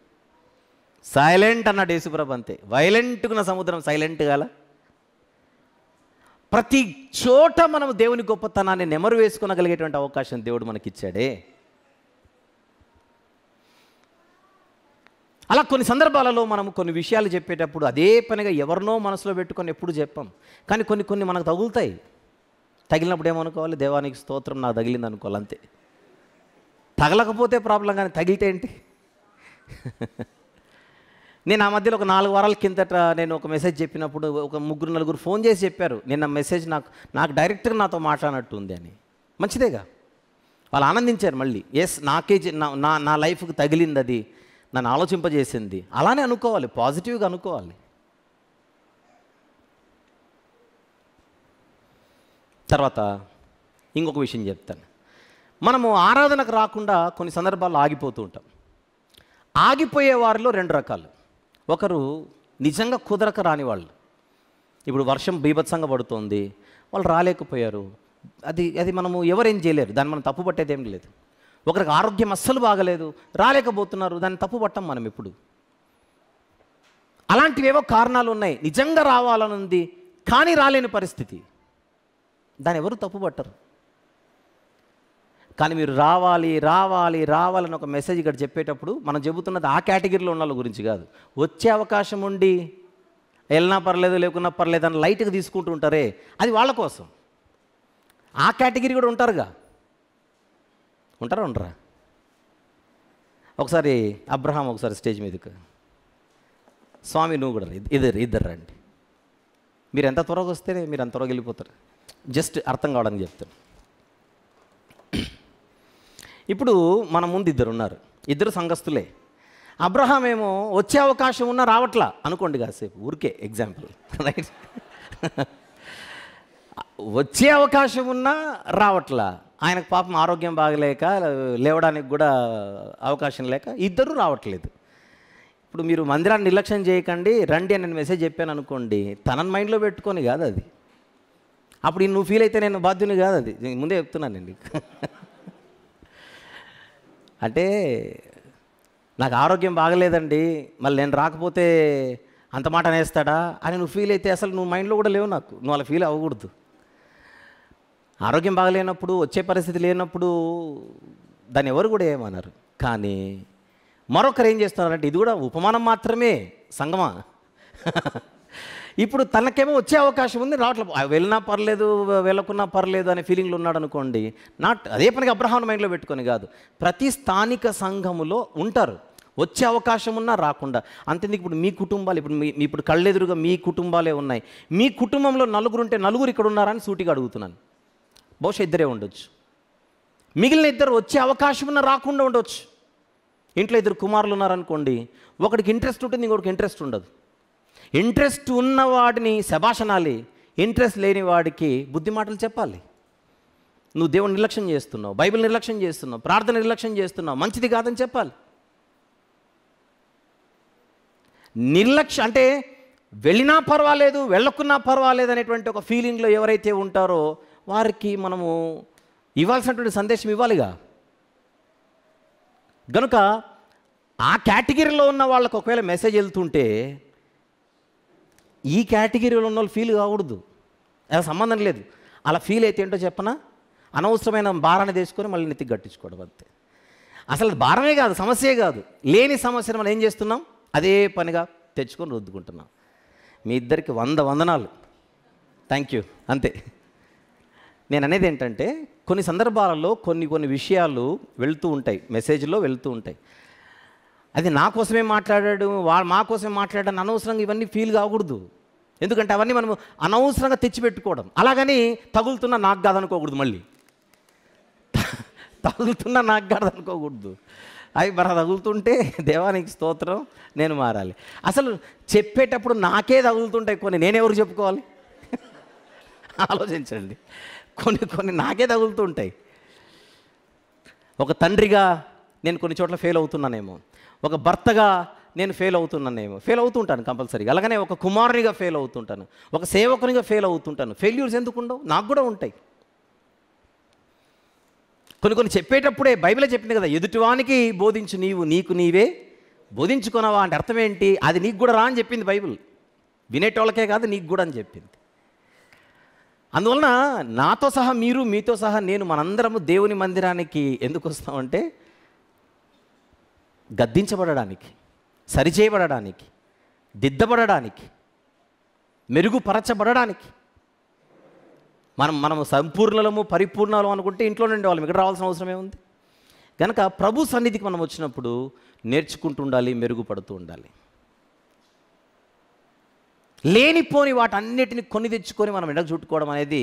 సైలెంట్ అన్నాడు యేసుప్రభు, అంతే. వైలెంట్గా సముద్రం సైలెంట్ గల. ప్రతి చోట మనం దేవుని గొప్పతనాన్ని నెమరు వేసుకునగలిగేటువంటి అవకాశం దేవుడు మనకిచ్చాడే. అలా కొన్ని సందర్భాలలో మనం కొన్ని విషయాలు చెప్పేటప్పుడు అదే పనిగా ఎవరినో మనసులో పెట్టుకొని ఎప్పుడు చెప్పాం. కానీ కొన్ని మనకు తగులుతాయి. తగిలినప్పుడు ఏమనుకోవాలి? దేవానికి స్తోత్రం, నాకు తగిలింది అనుకోవాలి, అంతే. తగలకపోతే ప్రాబ్లం, కానీ తగిలితే ఏంటి? నేను ఆ మధ్యలో ఒక 4 వారాల కిందట నేను ఒక మెసేజ్ చెప్పినప్పుడు ఒక 3-4 ఫోన్ చేసి చెప్పారు, నిన్న మెసేజ్ నాకు డైరెక్ట్గా నాతో మాట్లాడినట్టు ఉంది అని. మంచిదేగా. వాళ్ళు ఆనందించారు మళ్ళీ. ఎస్, నా లైఫ్కి తగిలింది, అది నన్ను ఆలోచింపజేసింది. అలానే అనుకోవాలి, పాజిటివ్గా అనుకోవాలి. తర్వాత ఇంకొక విషయం చెప్తాను. మనము ఆరాధనకు రాకుండా కొన్ని సందర్భాల్లో ఆగిపోతూ ఉంటాం. ఆగిపోయే వారిలో 2 రకాలు. ఒకరు నిజంగా కుదరక రాని వాళ్ళు. ఇప్పుడు వర్షం బీభత్సంగా పడుతోంది, వాళ్ళు రాలేకపోయారు. అది మనము ఎవరేం చేయలేరు, దాన్ని మనం తప్పు పట్టేది ఏం లేదు. ఒకరికి ఆరోగ్యం అస్సలు బాగలేదు, రాలేకపోతున్నారు, దాన్ని తప్పు పట్టం మనం ఎప్పుడు. అలాంటివేవో కారణాలు ఉన్నాయి, నిజంగా రావాలనుంది కానీ రాలేని పరిస్థితి, దాన్ని ఎవరు తప్పు పట్టరు. కానీ మీరు రావాలి రావాలి రావాలని ఒక మెసేజ్ ఇక్కడ చెప్పేటప్పుడు మనం చెబుతున్నది ఆ కేటగిరీలో ఉన్న వాళ్ళ గురించి కాదు. వచ్చే అవకాశం ఉండి వెళ్ళినా పర్లేదు లేకున్నా పర్లేదు అని లైట్గా తీసుకుంటూ ఉంటారే, అది వాళ్ళ కోసం. ఆ కేటగిరీ కూడా ఉంటారుగా, ఉండరా? ఒకసారి అబ్రహాం ఒకసారి స్టేజ్ మీదకి, స్వామి నువ్వు కూడా ఇద్దరు రండి, మీరు ఎంత త్వరగా వస్తే మీరు అంత త్వరగా వెళ్ళిపోతారు. జస్ట్ అర్థం కావడానికి చెప్తాను. ఇప్పుడు మన ముందు 2 ఉన్నారు, 2 సంఘస్థులే. అబ్రహాం ఏమో వచ్చే అవకాశం ఉన్నా రావట్లా అనుకోండి, కాసేపు ఊరికే ఎగ్జాంపుల్, రైట్? వచ్చే అవకాశం ఉన్నా రావట్లా, ఆయనకు పాపం ఆరోగ్యం బాగలేక లేవడానికి కూడా అవకాశం లేక 2 రావట్లేదు. ఇప్పుడు మీరు మందిరాన్ని నిర్లక్ష్యం చేయకండి, రండి అని నేను మెసేజ్ చెప్పాను అనుకోండి, తనని మైండ్లో పెట్టుకొని కాదు అది. అప్పుడు నువ్వు ఫీల్ అయితే నేను బాధ్యుని కాదు, అది ముందే చెప్తున్నాను నేను. అంటే నాకు ఆరోగ్యం బాగలేదండి, మళ్ళీ నేను రాకపోతే అంత మాట అనేస్తాడా అని నువ్వు ఫీల్ అయితే అసలు నువ్వు మైండ్లో కూడా లేవు, నువ్వు అలా ఫీల్ అవ్వకూడదు. ఆరోగ్యం బాగలేనప్పుడు, వచ్చే పరిస్థితి లేనప్పుడు దాన్ని ఎవరు కూడా ఏమన్నారు. కానీ మరొకరు ఏం చేస్తున్నారంటే ఇది కూడా ఉపమానం మాత్రమే సంగమా. ఇప్పుడు తనకేమో వచ్చే అవకాశం ఉంది, రావట్లేదు, వెళ్ళినా పర్లేదు వెళ్ళకున్నా పర్లేదు అనే ఫీలింగ్లో ఉన్నాడు అనుకోండి. అదే పనికి అబ్రహాం మైండ్లో పెట్టుకొని కాదు, ప్రతి స్థానిక సంఘములో ఉంటారు, వచ్చే అవకాశం ఉన్నా రాకుండా. అంతేందుకు ఇప్పుడు మీ కుటుంబాలు, ఇప్పుడు కళ్ళెదురుగా మీ కుటుంబాలే ఉన్నాయి, మీ కుటుంబంలో 4 ఉంటే 4 ఇక్కడ ఉన్నారని సూటిగా అడుగుతున్నాను. బహుశా 2 ఉండొచ్చు, మిగిలిన 2 వచ్చే అవకాశం ఉన్నా రాకుండా ఉండొచ్చు. ఇంట్లో 2 కుమారులు ఉన్నారనుకోండి, ఒకడికి ఇంట్రెస్ట్ ఉంటుంది, ఇంకొకటికి ఇంట్రెస్ట్ ఉండదు. ఇంట్రెస్ట్ ఉన్నవాడిని శభాషణాలి, ఇంట్రెస్ట్ లేని వాడికి బుద్ధి మాటలు చెప్పాలి. నువ్వు దేవుని నిర్లక్ష్యం చేస్తున్నావు, బైబిల్ నిర్లక్ష్యం చేస్తున్నావు, ప్రార్థన నిర్లక్ష్యం చేస్తున్నావు, మంచిది కాదని చెప్పాలి. నిర్లక్ష్యం అంటే వెళ్ళినా పర్వాలేదు వెళ్ళకున్నా పర్వాలేదు అనేటువంటి ఒక ఫీలింగ్లో ఎవరైతే ఉంటారో వారికి మనము ఇవ్వాల్సినటువంటి సందేశం ఇవ్వాలిగా. కనుక ఆ కేటగిరీలో ఉన్న వాళ్ళకు ఒకవేళ మెసేజ్ వెళ్తుంటే ఈ కేటగిరీలో ఉన్న వాళ్ళు ఫీల్ కాకూడదు, అలా సంబంధం లేదు. అలా ఫీల్ అయితే ఏంటో చెప్పనా, అనవసరమైన భారాన్ని తీసుకొని మళ్ళీ నెత్తికి గట్టించుకోవడం అంతే. అసలు భారమే కాదు, సమస్యే కాదు, లేని సమస్యను మనం ఏం చేస్తున్నాం, అదే పనిగా తెచ్చుకొని రుద్దుకుంటున్నాం. మీ ఇద్దరికి 100 వందనాలు, థ్యాంక్ యూ, అంతే. నేను అనేది ఏంటంటే కొన్ని సందర్భాలలో కొన్ని విషయాలు వెళ్తూ ఉంటాయి, మెసేజ్లో వెళ్తూ ఉంటాయి. అది నా కోసమే మాట్లాడాడు, మా కోసమే మాట్లాడాడు, అనవసరంగా ఇవన్నీ ఫీల్ కాకూడదు. ఎందుకంటే అవన్నీ మనం అనవసరంగా తెచ్చిపెట్టుకోవడం. అలాగని తగులుతున్నా నాకు కాదనుకోకూడదు, మళ్ళీ తగులుతున్నా నాకు కాదనుకోకూడదు. అవి మరి తగులుతుంటే దేవానికి స్తోత్రం, నేను మారాలి. అసలు చెప్పేటప్పుడు నాకే తగులుతుంటాయి కొన్ని, నేనెవరు చెప్పుకోవాలి? ఆలోచించండి. కొన్ని నాకే తగులుతుంటాయి. ఒక తండ్రిగా నేను కొన్ని చోట్ల ఫెయిల్ అవుతున్నానేమో, ఒక భర్తగా నేను ఫెయిల్ అవుతుంటాను కంపల్సరీగా. అలాగనే ఒక కుమారునిగా ఫెయిల్ అవుతుంటాను, ఒక సేవకునిగా ఫెయిల్ అవుతుంటాను. ఫెయిల్యూర్స్ ఎందుకు ఉండవు? నాకు కూడా ఉంటాయి. కొన్ని చెప్పేటప్పుడే బైబిలే చెప్పింది కదా, ఎదుటివానికి బోధించు నీకు నీవే బోధించుకున్నావా అంటే అర్థం ఏంటి? అది నీకు కూడా రా అని చెప్పింది బైబిల్. వినేటోళ్ళకే కాదు, నీకు కూడా అని చెప్పింది. అందువలన నాతో సహా మీరు, మీతో సహా నేను, మనందరము దేవుని మందిరానికి ఎందుకు వస్తామంటే గద్దించబడడానికి, సరిచేయబడడానికి, దిద్దబడడానికి, మెరుగుపరచబడడానికి. మనము సంపూర్ణలము పరిపూర్ణాలు అనుకుంటే ఇంట్లో నుండి వాళ్ళం, ఇక్కడ రావాల్సిన అవసరం ఏముంది? కనుక ప్రభు సన్నిధికి మనం వచ్చినప్పుడు నేర్చుకుంటూ ఉండాలి, మెరుగుపడుతూ ఉండాలి. లేనిపోని వాటన్నిటిని కొని తెచ్చుకొని మనం ఎండకు చుట్టుకోవడం అనేది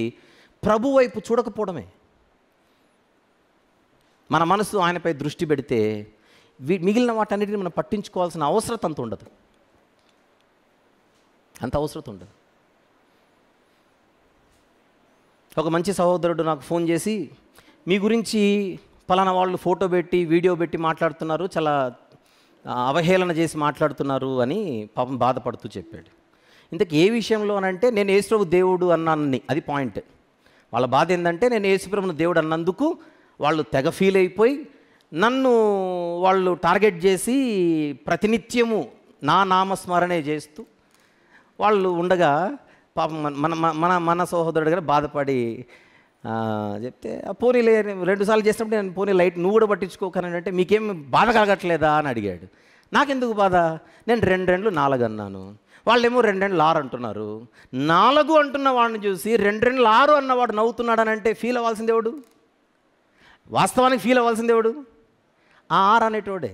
ప్రభు వైపు చూడకపోవడమే. మన మనసు ఆయనపై దృష్టి పెడితే మిగిలిన వాటన్నిటిని మనం పట్టించుకోవాల్సిన అవసరం అంత ఉండదు, అంత అవసరం ఉండదు. ఒక మంచి సహోదరుడు నాకు ఫోన్ చేసి, మీ గురించి పలానా వాళ్ళు ఫోటో పెట్టి వీడియో పెట్టి మాట్లాడుతున్నారు, చాలా అవహేళన చేసి మాట్లాడుతున్నారు అని పాపం బాధపడుతూ చెప్పాడు. ఇంతకు ఏ విషయంలో అనంటే, నేను యేసుప్రభు దేవుడు అన్నానని, అది పాయింట్. వాళ్ళ బాధ ఏంటంటే, నేను యేసుప్రభుని దేవుడు అన్నందుకు వాళ్ళు తెగ ఫీల్ అయిపోయి నన్ను వాళ్ళు టార్గెట్ చేసి ప్రతినిత్యము నా నామస్మరణే చేస్తూ వాళ్ళు ఉండగా పాపం మన మన మన సహోదరుడు గారు బాధపడి చెప్తే, పోనీలే 2 సార్లు చేసినప్పుడు నేను పోనీ లైట్ నువ్వు కూడా పట్టించుకోకని అంటే, మీకేం బాధ కలగట్లేదా అని అడిగాడు. నాకెందుకు బాధ, నేను 2 రెండ్లు 4 అన్నాను, వాళ్ళేమో 2 రెండ్లు 6 అంటున్నారు. 4 అంటున్న వాడిని చూసి 2 రెండ్లు 6 అన్నవాడు నవ్వుతున్నాడని అంటే ఫీల్ అవ్వాల్సింది ఎవడు? వాస్తవానికి ఫీల్ అవ్వాల్సింది ఎవడు? ఆ 6 అనేటోడే.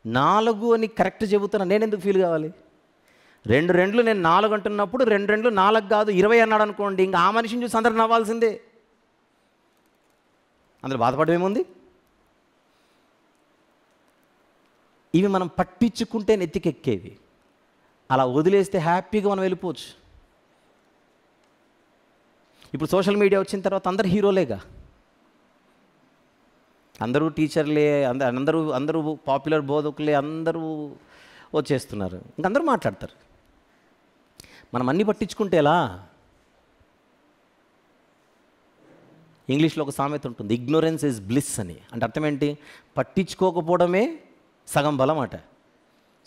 4 అని కరెక్ట్ చెబుతున్నా నేను ఎందుకు ఫీల్ కావాలి? 2 రెండ్లు నేను 4 అంటున్నప్పుడు 2 రెండ్లు 4 కాదు 20 అన్నాడు అనుకోండి, ఇంకా ఆ మనిషిని చూసి అందరు నవ్వాల్సిందే. అందులో బాధపడమేముంది? ఇవి మనం పట్టించుకుంటే నెత్తికెక్కేవి, అలా వదిలేస్తే హ్యాపీగా మనం వెళ్ళిపోవచ్చు. ఇప్పుడు సోషల్ మీడియా వచ్చిన తర్వాత అందరు హీరోలేగా, అందరూ టీచర్లే, అందరూ పాపులర్ బోధకులే, అందరూ వచ్చేస్తున్నారు, ఇంకందరూ మాట్లాడతారు. మనం అన్నీ పట్టించుకుంటే ఎలా? ఇంగ్లీష్లో ఒక సామెత ఉంటుంది, ఇగ్నోరెన్స్ ఈజ్ బ్లిస్ అని. అంటే అర్థం ఏంటి? పట్టించుకోకపోవడమే సగం బలం అట,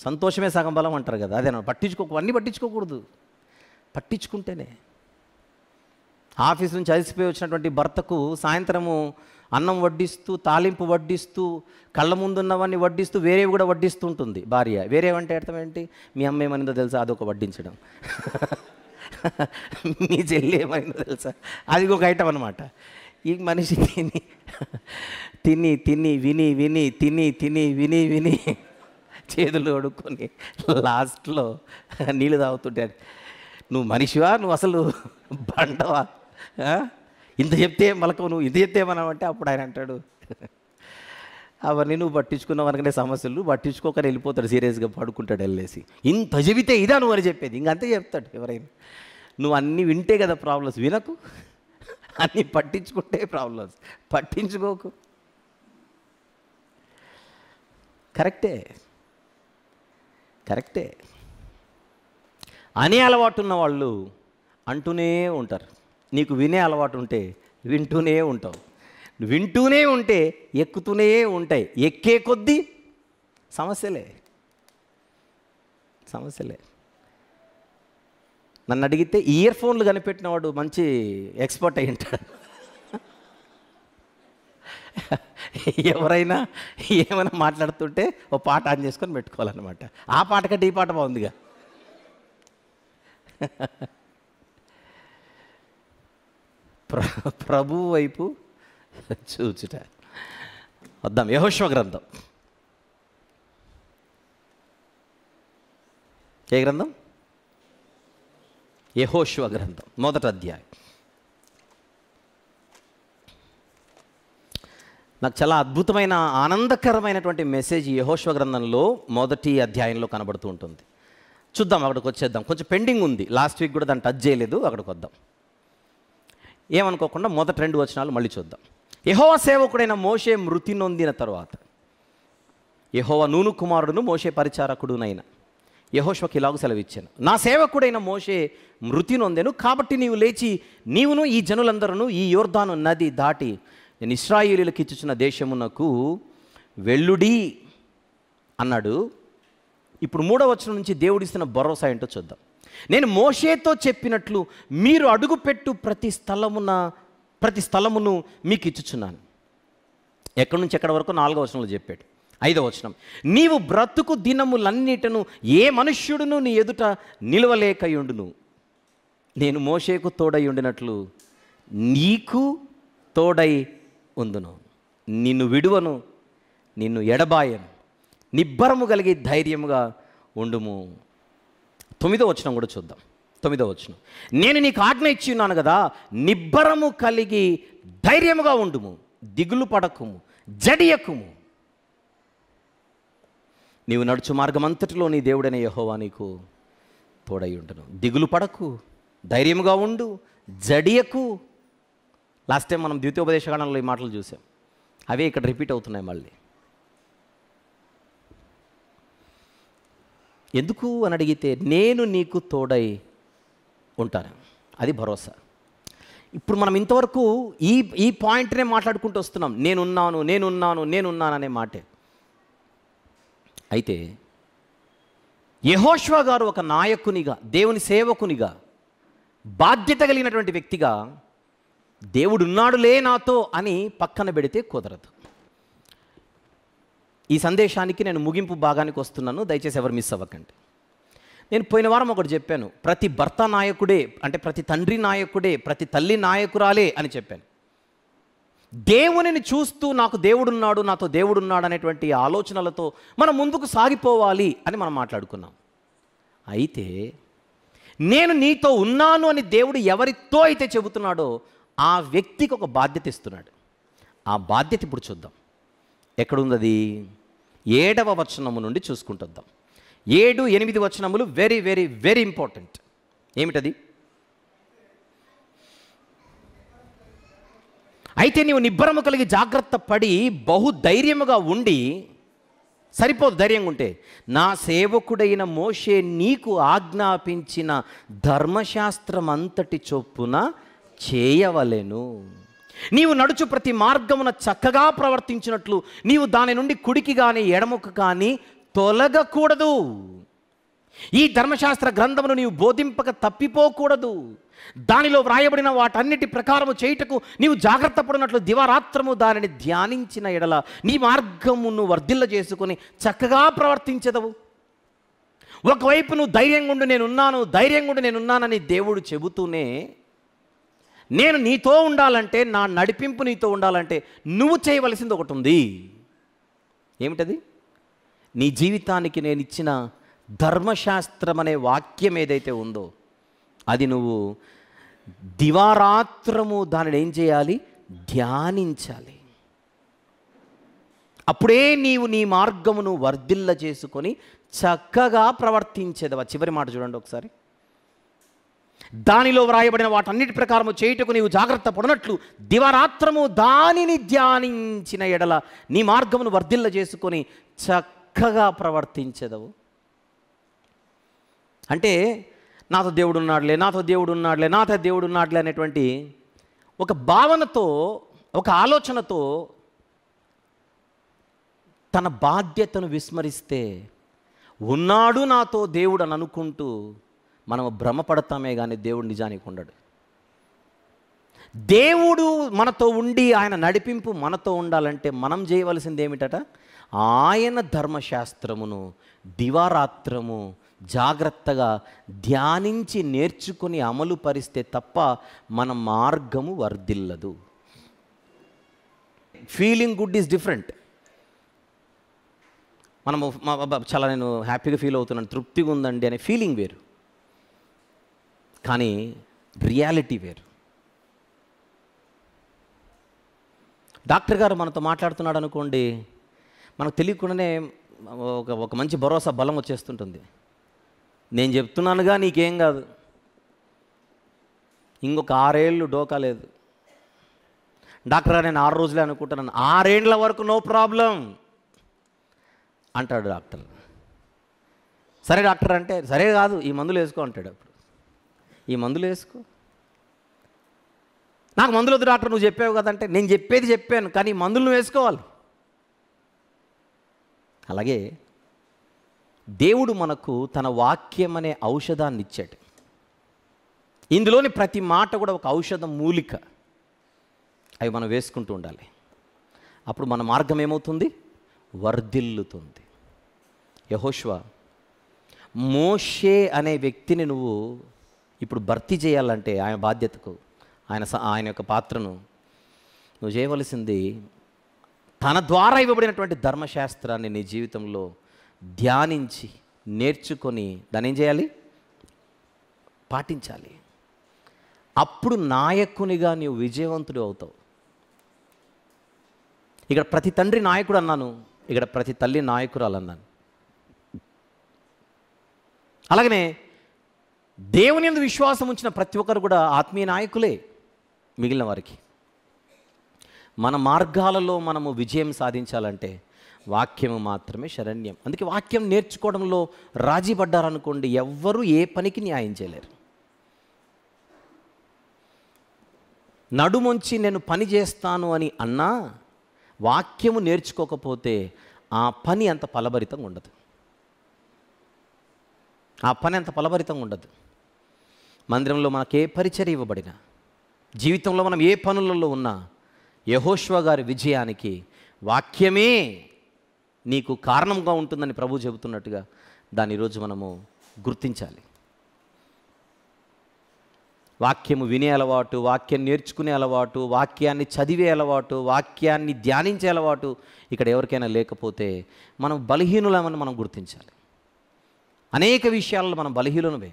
సంతోషమే సగం బలం అంటారు కదా, అదే అన్నీ పట్టించుకోకూడదు, పట్టించుకుంటేనే. ఆఫీస్ నుంచి అలసిపోయి వచ్చినటువంటి భర్తకు సాయంత్రము అన్నం వడ్డిస్తూ, తాలింపు వడ్డిస్తూ, కళ్ళ ముందున్నవన్నీ వడ్డిస్తూ, వేరేవి కూడా వడ్డిస్తూ ఉంటుంది భార్య. వేరేవంటే అర్థం ఏంటి? మీ అమ్మ ఏమనిందో తెలుసా, అదొక వడ్డించడం. మీ చెల్లి ఏమైందో తెలుసా, అది ఒక ఐటమ్ అనమాట. ఈ మనిషి తిని విని చేతులు అడుక్కొని లాస్ట్లో నీళ్ళు తాగుతుంటాడు. నువ్వు మనిషివా, నువ్వు అసలు బండవా, ఇంత చెప్తే మలకవు, నువ్వు ఇంత చెప్తే ఏమన్నావంటే అప్పుడు ఆయన అంటాడు, అవన్నీ నువ్వు పట్టించుకున్నావు అనుకునే సమస్యలు పట్టించుకోకని వెళ్ళిపోతాడు, సీరియస్గా పడుకుంటాడు వెళ్ళేసి. ఇంత చెబితే ఇదా నువ్వు అని చెప్పేది, ఇంకంతే చెప్తాడు ఎవరైనా. నువ్వు అన్నీ వింటే కదా ప్రాబ్లమ్స్, వినకు, అన్నీ పట్టించుకుంటే ప్రాబ్లమ్స్, పట్టించుకోకు. కరెక్టే అనే అలవాటు ఉన్న వాళ్ళు అంటూనే ఉంటారు. నీకు వినే అలవాటు ఉంటే వింటూనే ఉంటావు, వింటూనే ఉంటే ఎక్కుతూనే ఉంటాయి, ఎక్కే కొద్దీ సమస్యలే. నన్ను అడిగితే ఇయర్ ఫోన్లు కనిపెట్టిన వాడు మంచి ఎక్స్పర్ట్ అయి ఉంటాడు. ఎవరైనా ఏమైనా మాట్లాడుతుంటే ఓ పాట ఆన్ చేసుకొని పెట్టుకోవాలన్నమాట. ఆ పాట కంటే ఈ పాట బాగుందిగా. ప్రభు వైపు చూచుట. వద్దాం యెహోషువ గ్రంథం. ఏ గ్రంథం? యెహోషువ గ్రంథం 1వ అధ్యాయం. నాకు చాలా అద్భుతమైన ఆనందకరమైనటువంటి మెసేజ్ యెహోషువ గ్రంథంలో 1వ అధ్యాయంలో కనబడుతూ ఉంటుంది. చూద్దాం, అక్కడికి వచ్చేద్దాం. కొంచెం పెండింగ్ ఉంది, లాస్ట్ వీక్ కూడా దాన్ని టచ్ చేయలేదు, అక్కడికి వద్దాం. ఏమనుకోకుండా మొదటి 2 వచనాలు మళ్ళీ చూద్దాం. యెహోవా సేవకుడైన మోషే మృతి నొందిన తరువాత యెహోవా నూను కుమారుడును మోషే పరిచారకుడునైన యెహోషువకి ఇలాగ సెలవిచ్చాను, నా సేవకుడైన మోషే మృతి నొందెను, కాబట్టి నీవు లేచి నీవును ఈ జనులందరూ ఈ యోర్దాను నది దాటి నేను ఇశ్రాయేలీయులకు ఇచ్చుచున్న దేశమునకు వెళ్ళుడి అన్నాడు. ఇప్పుడు 3వ వచనం నుంచి దేవుడిస్తున్న భరోసా ఏంటో చూద్దాం. నేను మోషేతో చెప్పినట్లు మీరు అడుగుపెట్టు ప్రతి స్థలమును మీకు ఇచ్చుచున్నాను. ఎక్కడి నుంచి ఎక్కడి వరకు 4వ వచనంలో చెప్పాడు. 5వ వచనం, నీవు బ్రతుకు దినములన్నిటను ఏ మనుష్యుడును నీ ఎదుట నిలవలేకయుండును, నేను మోషేకు తోడై ఉండినట్లు నీకు తోడై ఉందును, నిన్ను విడువను, నిన్ను ఎడబాయను, నిబ్బరము కలిగి ధైర్యముగా ఉండుము. 9వ వచనం కూడా చూద్దాం. 9వ వచనం, నేను నీకు ఆజ్ఞ ఇచ్చి ఉన్నాను కదా, నిబ్బరము కలిగి ధైర్యముగా ఉండుము, దిగులు పడకుము, జడియకుము. నీవు నడుచు మార్గమంతటిలో నీ దేవుడైన యెహోవా నీకు తోడై ఉండును. దిగులు పడకు, ధైర్యముగా ఉండు, జడియకు. లాస్ట్ టైం మనం ద్వితీయోపదేశకాండంలో ఈ మాటలు చూసాం. అవే ఇక్కడ రిపీట్ అవుతున్నాయి మళ్ళీ. ఎందుకు అని అడిగితే, నేను నీకు తోడై ఉంటాను, అది భరోసా. ఇప్పుడు మనం ఇంతవరకు ఈ పాయింట్నే మాట్లాడుకుంటూ వస్తున్నాం. నేనున్నాను అనే మాటే. అయితే యెహోషువ గారు ఒక నాయకునిగా, దేవుని సేవకునిగా, బాధ్యత కలిగినటువంటి వ్యక్తిగా దేవుడున్నాడులే నాతో అని పక్కన పెడితే కుదరదు. ఈ సందేశానికి నేను ముగింపు భాగానికి వస్తున్నాను, దయచేసి ఎవరు మిస్ అవ్వకండి. నేను పోయిన వారం ఒకటి చెప్పాను, ప్రతి భర్త నాయకుడే, అంటే ప్రతి తండ్రి నాయకుడే, ప్రతి తల్లి నాయకురాలే అని చెప్పాను. దేవునిని చూస్తూ నాకు దేవుడున్నాడు, నాతో దేవుడున్నాడు అనేటువంటి ఆలోచనలతో మనం ముందుకు సాగిపోవాలి అని మనం మాట్లాడుకున్నాం. అయితే నేను నీతో ఉన్నాను అని దేవుడు ఎవరితో అయితే చెబుతున్నాడో ఆ వ్యక్తికి ఒక బాధ్యత ఇస్తున్నాడు. ఆ బాధ్యత ఇప్పుడు చూద్దాం. ఎక్కడుంది? 7వ వచనము నుండి చూసుకుంటుద్దాం. 7, 8 వచనములు వెరీ వెరీ వెరీ ఇంపార్టెంట్. ఏమిటది? అయితే నీవు నిబ్బరము కలిగి జాగ్రత్త పడి బహు ధైర్యముగా ఉండి, సరిపోదు ధైర్యంగా ఉంటే, నా సేవకుడైన మోషే నీకు ఆజ్ఞాపించిన ధర్మశాస్త్రం అంతటి చొప్పున చేయవలెను. నీవు నడుచు ప్రతి మార్గమున చక్కగా ప్రవర్తించినట్లు నీవు దాని నుండి కుడికి కానీ ఎడముకు కానీ తొలగకూడదు. ఈ ధర్మశాస్త్ర గ్రంథమును నీవు బోధింపక తప్పిపోకూడదు. దానిలో వ్రాయబడిన వాటన్నిటి ప్రకారము చేయుటకు నీవు జాగ్రత్త పడినట్లు దివారాత్రము దానిని ధ్యానించిన ఎడల నీ మార్గమును వర్ధిల్ల చేసుకొని చక్కగా ప్రవర్తించదవు. ఒకవైపు నువ్వు ధైర్యంగా ఉండి నేనున్నానని దేవుడు చెబుతూనే, నేను నీతో ఉండాలంటే, నా నడిపింపు నీతో ఉండాలంటే నువ్వు చేయవలసింది ఒకటి ఉంది. ఏమిటది? నీ జీవితానికి నేను ఇచ్చిన ధర్మశాస్త్రం అనే వాక్యం ఏదైతే ఉందో అది నువ్వు దివారాత్రము దానిని ఏం చేయాలి? ధ్యానించాలి. అప్పుడే నీవు నీ మార్గమును వర్ధిల్ల చేసుకొని చక్కగా ప్రవర్తించేదవా. చివరి మాట చూడండి ఒకసారి. దానిలో వ్రాయబడిన వాటన్నిటి ప్రకారము చేయుటకు నీవు జాగ్రత్త పడినట్లు దివారాత్రము దానిని ధ్యానించిన ఎడల నీ మార్గమును వర్ధిల్ల చేసుకొని చక్కగా ప్రవర్తించెదవు. అంటే నాతో దేవుడు ఉన్నాడులే అనేటువంటి ఒక భావనతో, ఒక ఆలోచనతో తన బాధ్యతను విస్మరిస్తే, ఉన్నాడు నాతో దేవుడు అని అనుకుంటూ మనం భ్రమపడతామే కానీ దేవుడు నిజానికి ఉండడు. దేవుడు మనతో ఉండి ఆయన నడిపింపు మనతో ఉండాలంటే మనం చేయవలసింది ఏమిటట? ఆయన ధర్మశాస్త్రమును దివారాత్రము జాగ్రత్తగా ధ్యానించి నేర్చుకుని అమలు పరిస్తే తప్ప మన మార్గము వర్ధిల్లదు. Feeling good is different. మనము చాలా నేను హ్యాపీగా ఫీల్ అవుతున్నాను, తృప్తిగా ఉందండి అనే ఫీలింగ్ వేరు, కానీ రియాలిటీ వేరు. డాక్టర్ గారు మనతో మాట్లాడుతున్నాడు అనుకోండి, మనకు తెలియకుండానే ఒక మంచి భరోసా, బలం వచ్చేస్తుంటుంది. నేను చెప్తున్నానుగా నీకేం కాదు, ఇంకొక 6 ఏళ్ళు డోకా లేదు. డాక్టర్ గారు నేను 6 రోజులే అనుకుంటున్నాను, 6 ఏళ్ళ వరకు నో ప్రాబ్లం అంటాడు డాక్టర్. సరే డాక్టర్ అంటే, సరే కాదు ఈ మందులు వేసుకో అంటాడు. అప్పుడు ఈ మందులు వేసుకో, నాకు మందులు వద్దు డాక్టర్ నువ్వు చెప్పావు కదంటే, నేను చెప్పాను కానీ ఈ మందులు నువ్వు వేసుకోవాలి. అలాగే దేవుడు మనకు తన వాక్యం అనే ఔషధాన్ని ఇచ్చాడు. ఇందులోని ప్రతి మాట కూడా ఒక ఔషధ మూలిక. అవి మనం వేసుకుంటూ ఉండాలి. అప్పుడు మన మార్గం ఏమవుతుంది? వర్ధిల్లుతుంది. యెహోషువ, మోషే అనే వ్యక్తిని నువ్వు ఇప్పుడు భర్తీ చేయాలంటే, ఆయన బాధ్యతకు, ఆయన యొక్క పాత్రను నువ్వు చేయవలసింది, తన ద్వారా ఇవ్వబడినటువంటి ధర్మశాస్త్రాన్ని నీ జీవితంలో ధ్యానించి నేర్చుకొని దాన్ని ఏం చేయాలి? పాటించాలి. అప్పుడు నాయకునిగా నీవు విజయవంతుడు అవుతావు. ఇక్కడ ప్రతి తండ్రి నాయకుడు అన్నాను, ఇక్కడ ప్రతి తల్లి నాయకురాలు అన్నాను. అలాగనే దేవుని యందు విశ్వాసం ఉంచిన ప్రతి ఒక్కరు కూడా ఆత్మీయ నాయకులే మిగిలిన వారికి. మన మార్గాలలో మనము విజయం సాధించాలంటే వాక్యము మాత్రమే శరణ్యం. అందుకే వాక్యం నేర్చుకోవడంలో రాజీ పడ్డారనుకోండి, ఎవ్వరూ ఏ పనికి న్యాయం చేయలేరు. నడుమొంచి నేను పని చేస్తాను అని అన్నా వాక్యము నేర్చుకోకపోతే ఆ పని అంత ఫలభరితంగా ఉండదు. మందిరంలో మనకు ఏ పరిచర్య ఇవ్వబడినా, జీవితంలో మనం ఏ పనులలో ఉన్నా, యెహోషువ గారి విజయానికి వాక్యమే నీకు కారణంగా ఉంటుందని ప్రభు చెబుతున్నట్టుగా దాన్ని ఈరోజు మనము గుర్తించాలి. వాక్యము వినే అలవాటు, వాక్యం నేర్చుకునే అలవాటు, వాక్యాన్ని చదివే అలవాటు, వాక్యాన్ని ధ్యానించే అలవాటు ఇక్కడ ఎవరికైనా లేకపోతే మనం బలహీనులమని మనం గుర్తించాలి. అనేక విషయాల్లో మనం బలహీనులమే.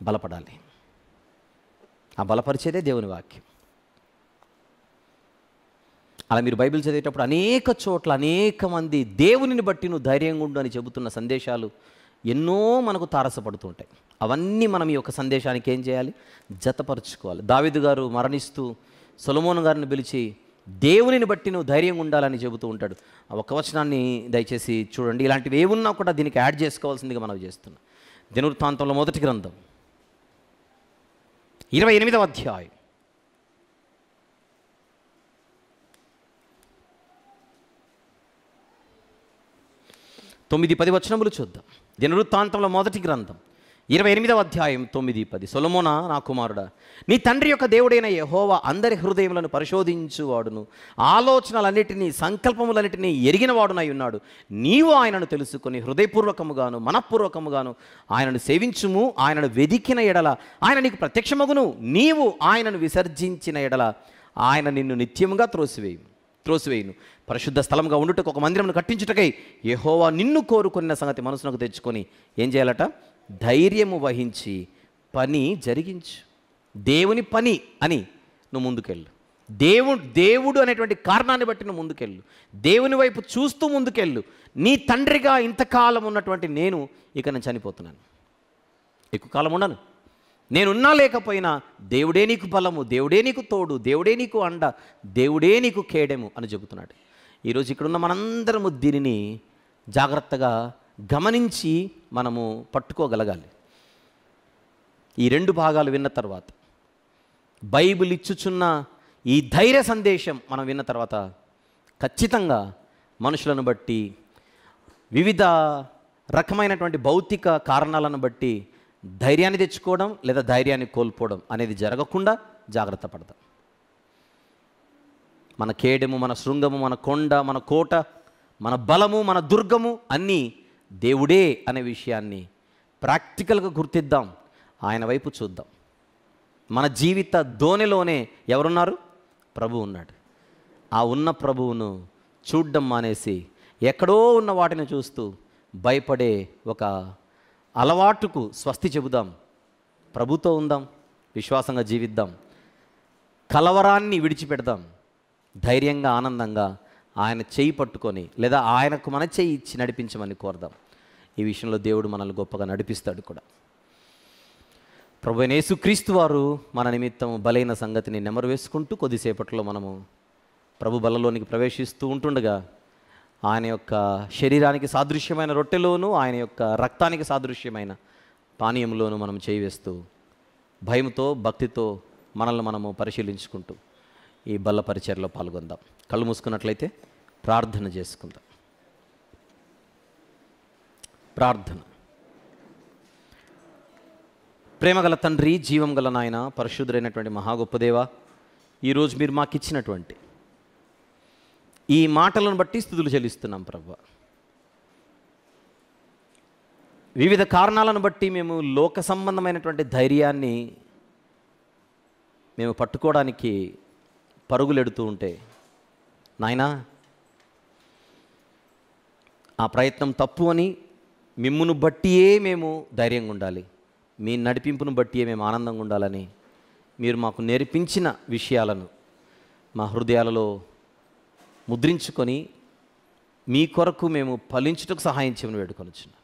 బలపడాలి. ఆ బలపరిచేదే దేవుని వాక్యం. అలా మీరు బైబిల్ చదివేటప్పుడు అనేక చోట్ల అనేక మంది దేవునిని బట్టి నువ్వు ధైర్యంగా ఉండు అని చెబుతున్న సందేశాలు ఎన్నో మనకు తారసపడుతుంటాయి. అవన్నీ మనం ఈ యొక్క సందేశానికి ఏం చేయాలి? జతపరుచుకోవాలి. దావీదు గారు మరణిస్తూ సొలొమోను గారిని పిలిచి దేవునిని బట్టి నువ్వు ధైర్యంగా ఉండాలని చెబుతూ ఉంటాడు. ఆ ఒక్క వచనాన్ని దయచేసి చూడండి. ఇలాంటివి ఏమున్నా కూడా దీనికి యాడ్ చేసుకోవాల్సిందిగా మనం చేస్తున్నాం. దినవృత్తాంతంలో మొదటి గ్రంథం 28వ అధ్యాయం 9-10 వచనములు చూద్దాం. దినవృత్తాంతంలో మొదటి గ్రంథం 28వ అధ్యాయం 9-10. సొలొమోనా నా కుమారుడా, నీ తండ్రి యొక్క దేవుడైన యెహోవా అందరి హృదయములను పరిశోధించువాడును, ఆలోచనలన్నిటినీ సంకల్పములన్నిటినీ ఎరిగినవాడునై ఉన్నాడు. నీవు ఆయనను తెలుసుకొని హృదయపూర్వకముగాను మనఃపూర్వకముగాను ఆయనను సేవించుము. ఆయనను వెదికిన ఎడల ఆయన నీకు ప్రత్యక్షమగును. నీవు ఆయనను విసర్జించిన ఎడల ఆయన నిన్ను నిత్యముగా త్రోసివేయును. పరిశుద్ధ స్థలంగా ఉండుటకు ఒక మందిరమును కట్టించుటకై యెహోవా నిన్ను కోరుకున్న సంగతి మనసునకు తెచ్చుకొని ఏం చేయాలట? ధైర్యము వహించి పని జరిగించు. దేవుని పని అని నువ్వు ముందుకెళ్ళు. దేవుడు అనేటువంటి కారణాన్ని బట్టి నువ్వు ముందుకెళ్ళు. దేవుని వైపు చూస్తూ ముందుకెళ్ళు. నీ తండ్రిగా ఇంతకాలం ఉన్నటువంటి నేను ఇక నేను చనిపోతున్నాను, ఎక్కువ కాలం ఉండను. నేనున్నా లేకపోయినా దేవుడే నీకు బలము, దేవుడే నీకు తోడు, దేవుడే నీకు అండ, దేవుడే నీకు కేడెము అని చెబుతున్నాడు. ఈరోజు ఇక్కడున్న మనందరము దీనిని జాగ్రత్తగా గమనించి మనము పట్టుకోగలగాలి. ఈ 2 భాగాలు విన్న తర్వాత, బైబిల్ ఇచ్చుచున్న ఈ ధైర్య సందేశం మనం విన్న తర్వాత ఖచ్చితంగా మనుషులను బట్టి, వివిధ రకమైనటువంటి భౌతిక కారణాలను బట్టి ధైర్యాన్ని తెచ్చుకోవడం లేదా ధైర్యాన్ని కోల్పోవడం అనేది జరగకుండా జాగ్రత్త పడదాం. మన కేడెము, మన శృంగము, మన కొండ, మన కోట, మన బలము, మన దుర్గము అన్నీ దేవుడే అనే విషయాన్ని ప్రాక్టికల్గా గుర్తిద్దాం. ఆయన వైపు చూద్దాం. మన జీవిత ధోనిలోనే ఎవరున్నారు? ప్రభు ఉన్నాడు. ఆ ఉన్న ప్రభువును చూడడం మానేసి ఎక్కడో ఉన్న వాటిని చూస్తూ భయపడే ఒక అలవాటుకు స్వస్తి చెబుదాం. ప్రభుతో ఉందాం, విశ్వాసంగా జీవిద్దాం, కలవరాన్ని విడిచిపెడదాం. ధైర్యంగా ఆనందంగా ఆయన చేయి పట్టుకొని లేదా ఆయనకు మన చేయి ఇచ్చి నడిపించమని కోరదాం. ఈ విషయంలో దేవుడు మనల్ని గొప్పగా నడిపిస్తాడు కూడా. ప్రభువైన యేసుక్రీస్తు వారు మన నిమిత్తం బలైన సంగతిని నెమరు వేసుకుంటూ కొద్దిసేపట్లో మనము ప్రభు బలలోనికి ప్రవేశిస్తూ ఉంటుండగా ఆయన యొక్క శరీరానికి సాదృశ్యమైన రొట్టెలోను ఆయన యొక్క రక్తానికి సాదృశ్యమైన పానీయంలోను మనం చేయి వేస్తూ భయంతో భక్తితో మనల్ని మనము పరిశీలించుకుంటూ ఈ బల్ల పరిచర్యలో పాల్గొందాం. కళ్ళు మూసుకున్నట్లయితే ప్రార్థన చేసుకుందాం. ప్రార్థన. ప్రేమగల తండ్రి, జీవం గల నాయన, పరిశుద్ధుడైనటువంటి మహాగొప్పదేవ, ఈరోజు మీరు మాకు ఇచ్చినటువంటి ఈ మాటలను బట్టి స్తుతులు చెల్లిస్తున్నాం ప్రభువా. వివిధ కారణాలను బట్టి మేము లోక సంబంధమైనటువంటి ధైర్యాన్ని మేము పట్టుకోవడానికి పరుగులెడుతూ ఉంటే నాయనా, ఆ ప్రయత్నం తప్పు అని మిమ్మును బట్టియే మేము ధైర్యంగా ఉండాలి, మీ నడిపింపును బట్టియే మేము ఆనందంగా ఉండాలని మీరు మాకు నేర్పించిన విషయాలను మా హృదయాలలో ముద్రించుకొని మీ కొరకు మేము ఫలించుటకు సహాయం చేయమని వేడుకొనుచున్నాం.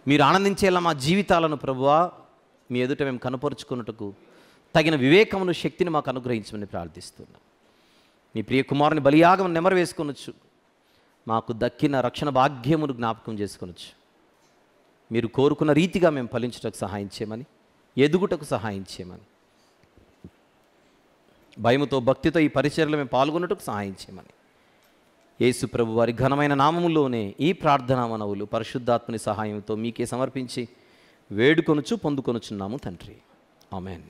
మీరు ఆనందించేలా మా జీవితాలను ప్రభువా మీ ఎదుట మేము కనపరుచుకున్నట్టుకు తగిన వివేకమును, శక్తిని మాకు అనుగ్రహించమని ప్రార్థిస్తున్నాం. మీ ప్రియ కుమారుని బలియాగం నెమరు వేసుకొనొచ్చు, మాకు దక్కిన రక్షణ భాగ్యమును జ్ఞాపకం చేసుకొనొచ్చు. మీరు కోరుకున్న రీతిగా మేము ఫలించుటకు సహాయం చేయమని, ఎదుగుటకు సహాయం చేయమని, భయముతో భక్తితో ఈ పరిచర్యలో మేము పాల్గొన్నట్టుకు సహాయం చేయమని, యేసు ప్రభు వారి ఘనమైన నామములోనే ఈ ప్రార్థనా మనవులు పరిశుద్ధాత్మని సహాయంతో మీకే సమర్పించి వేడుకొనుచు పొందుకొనుచున్నాము తండ్రి. ఆమెన్.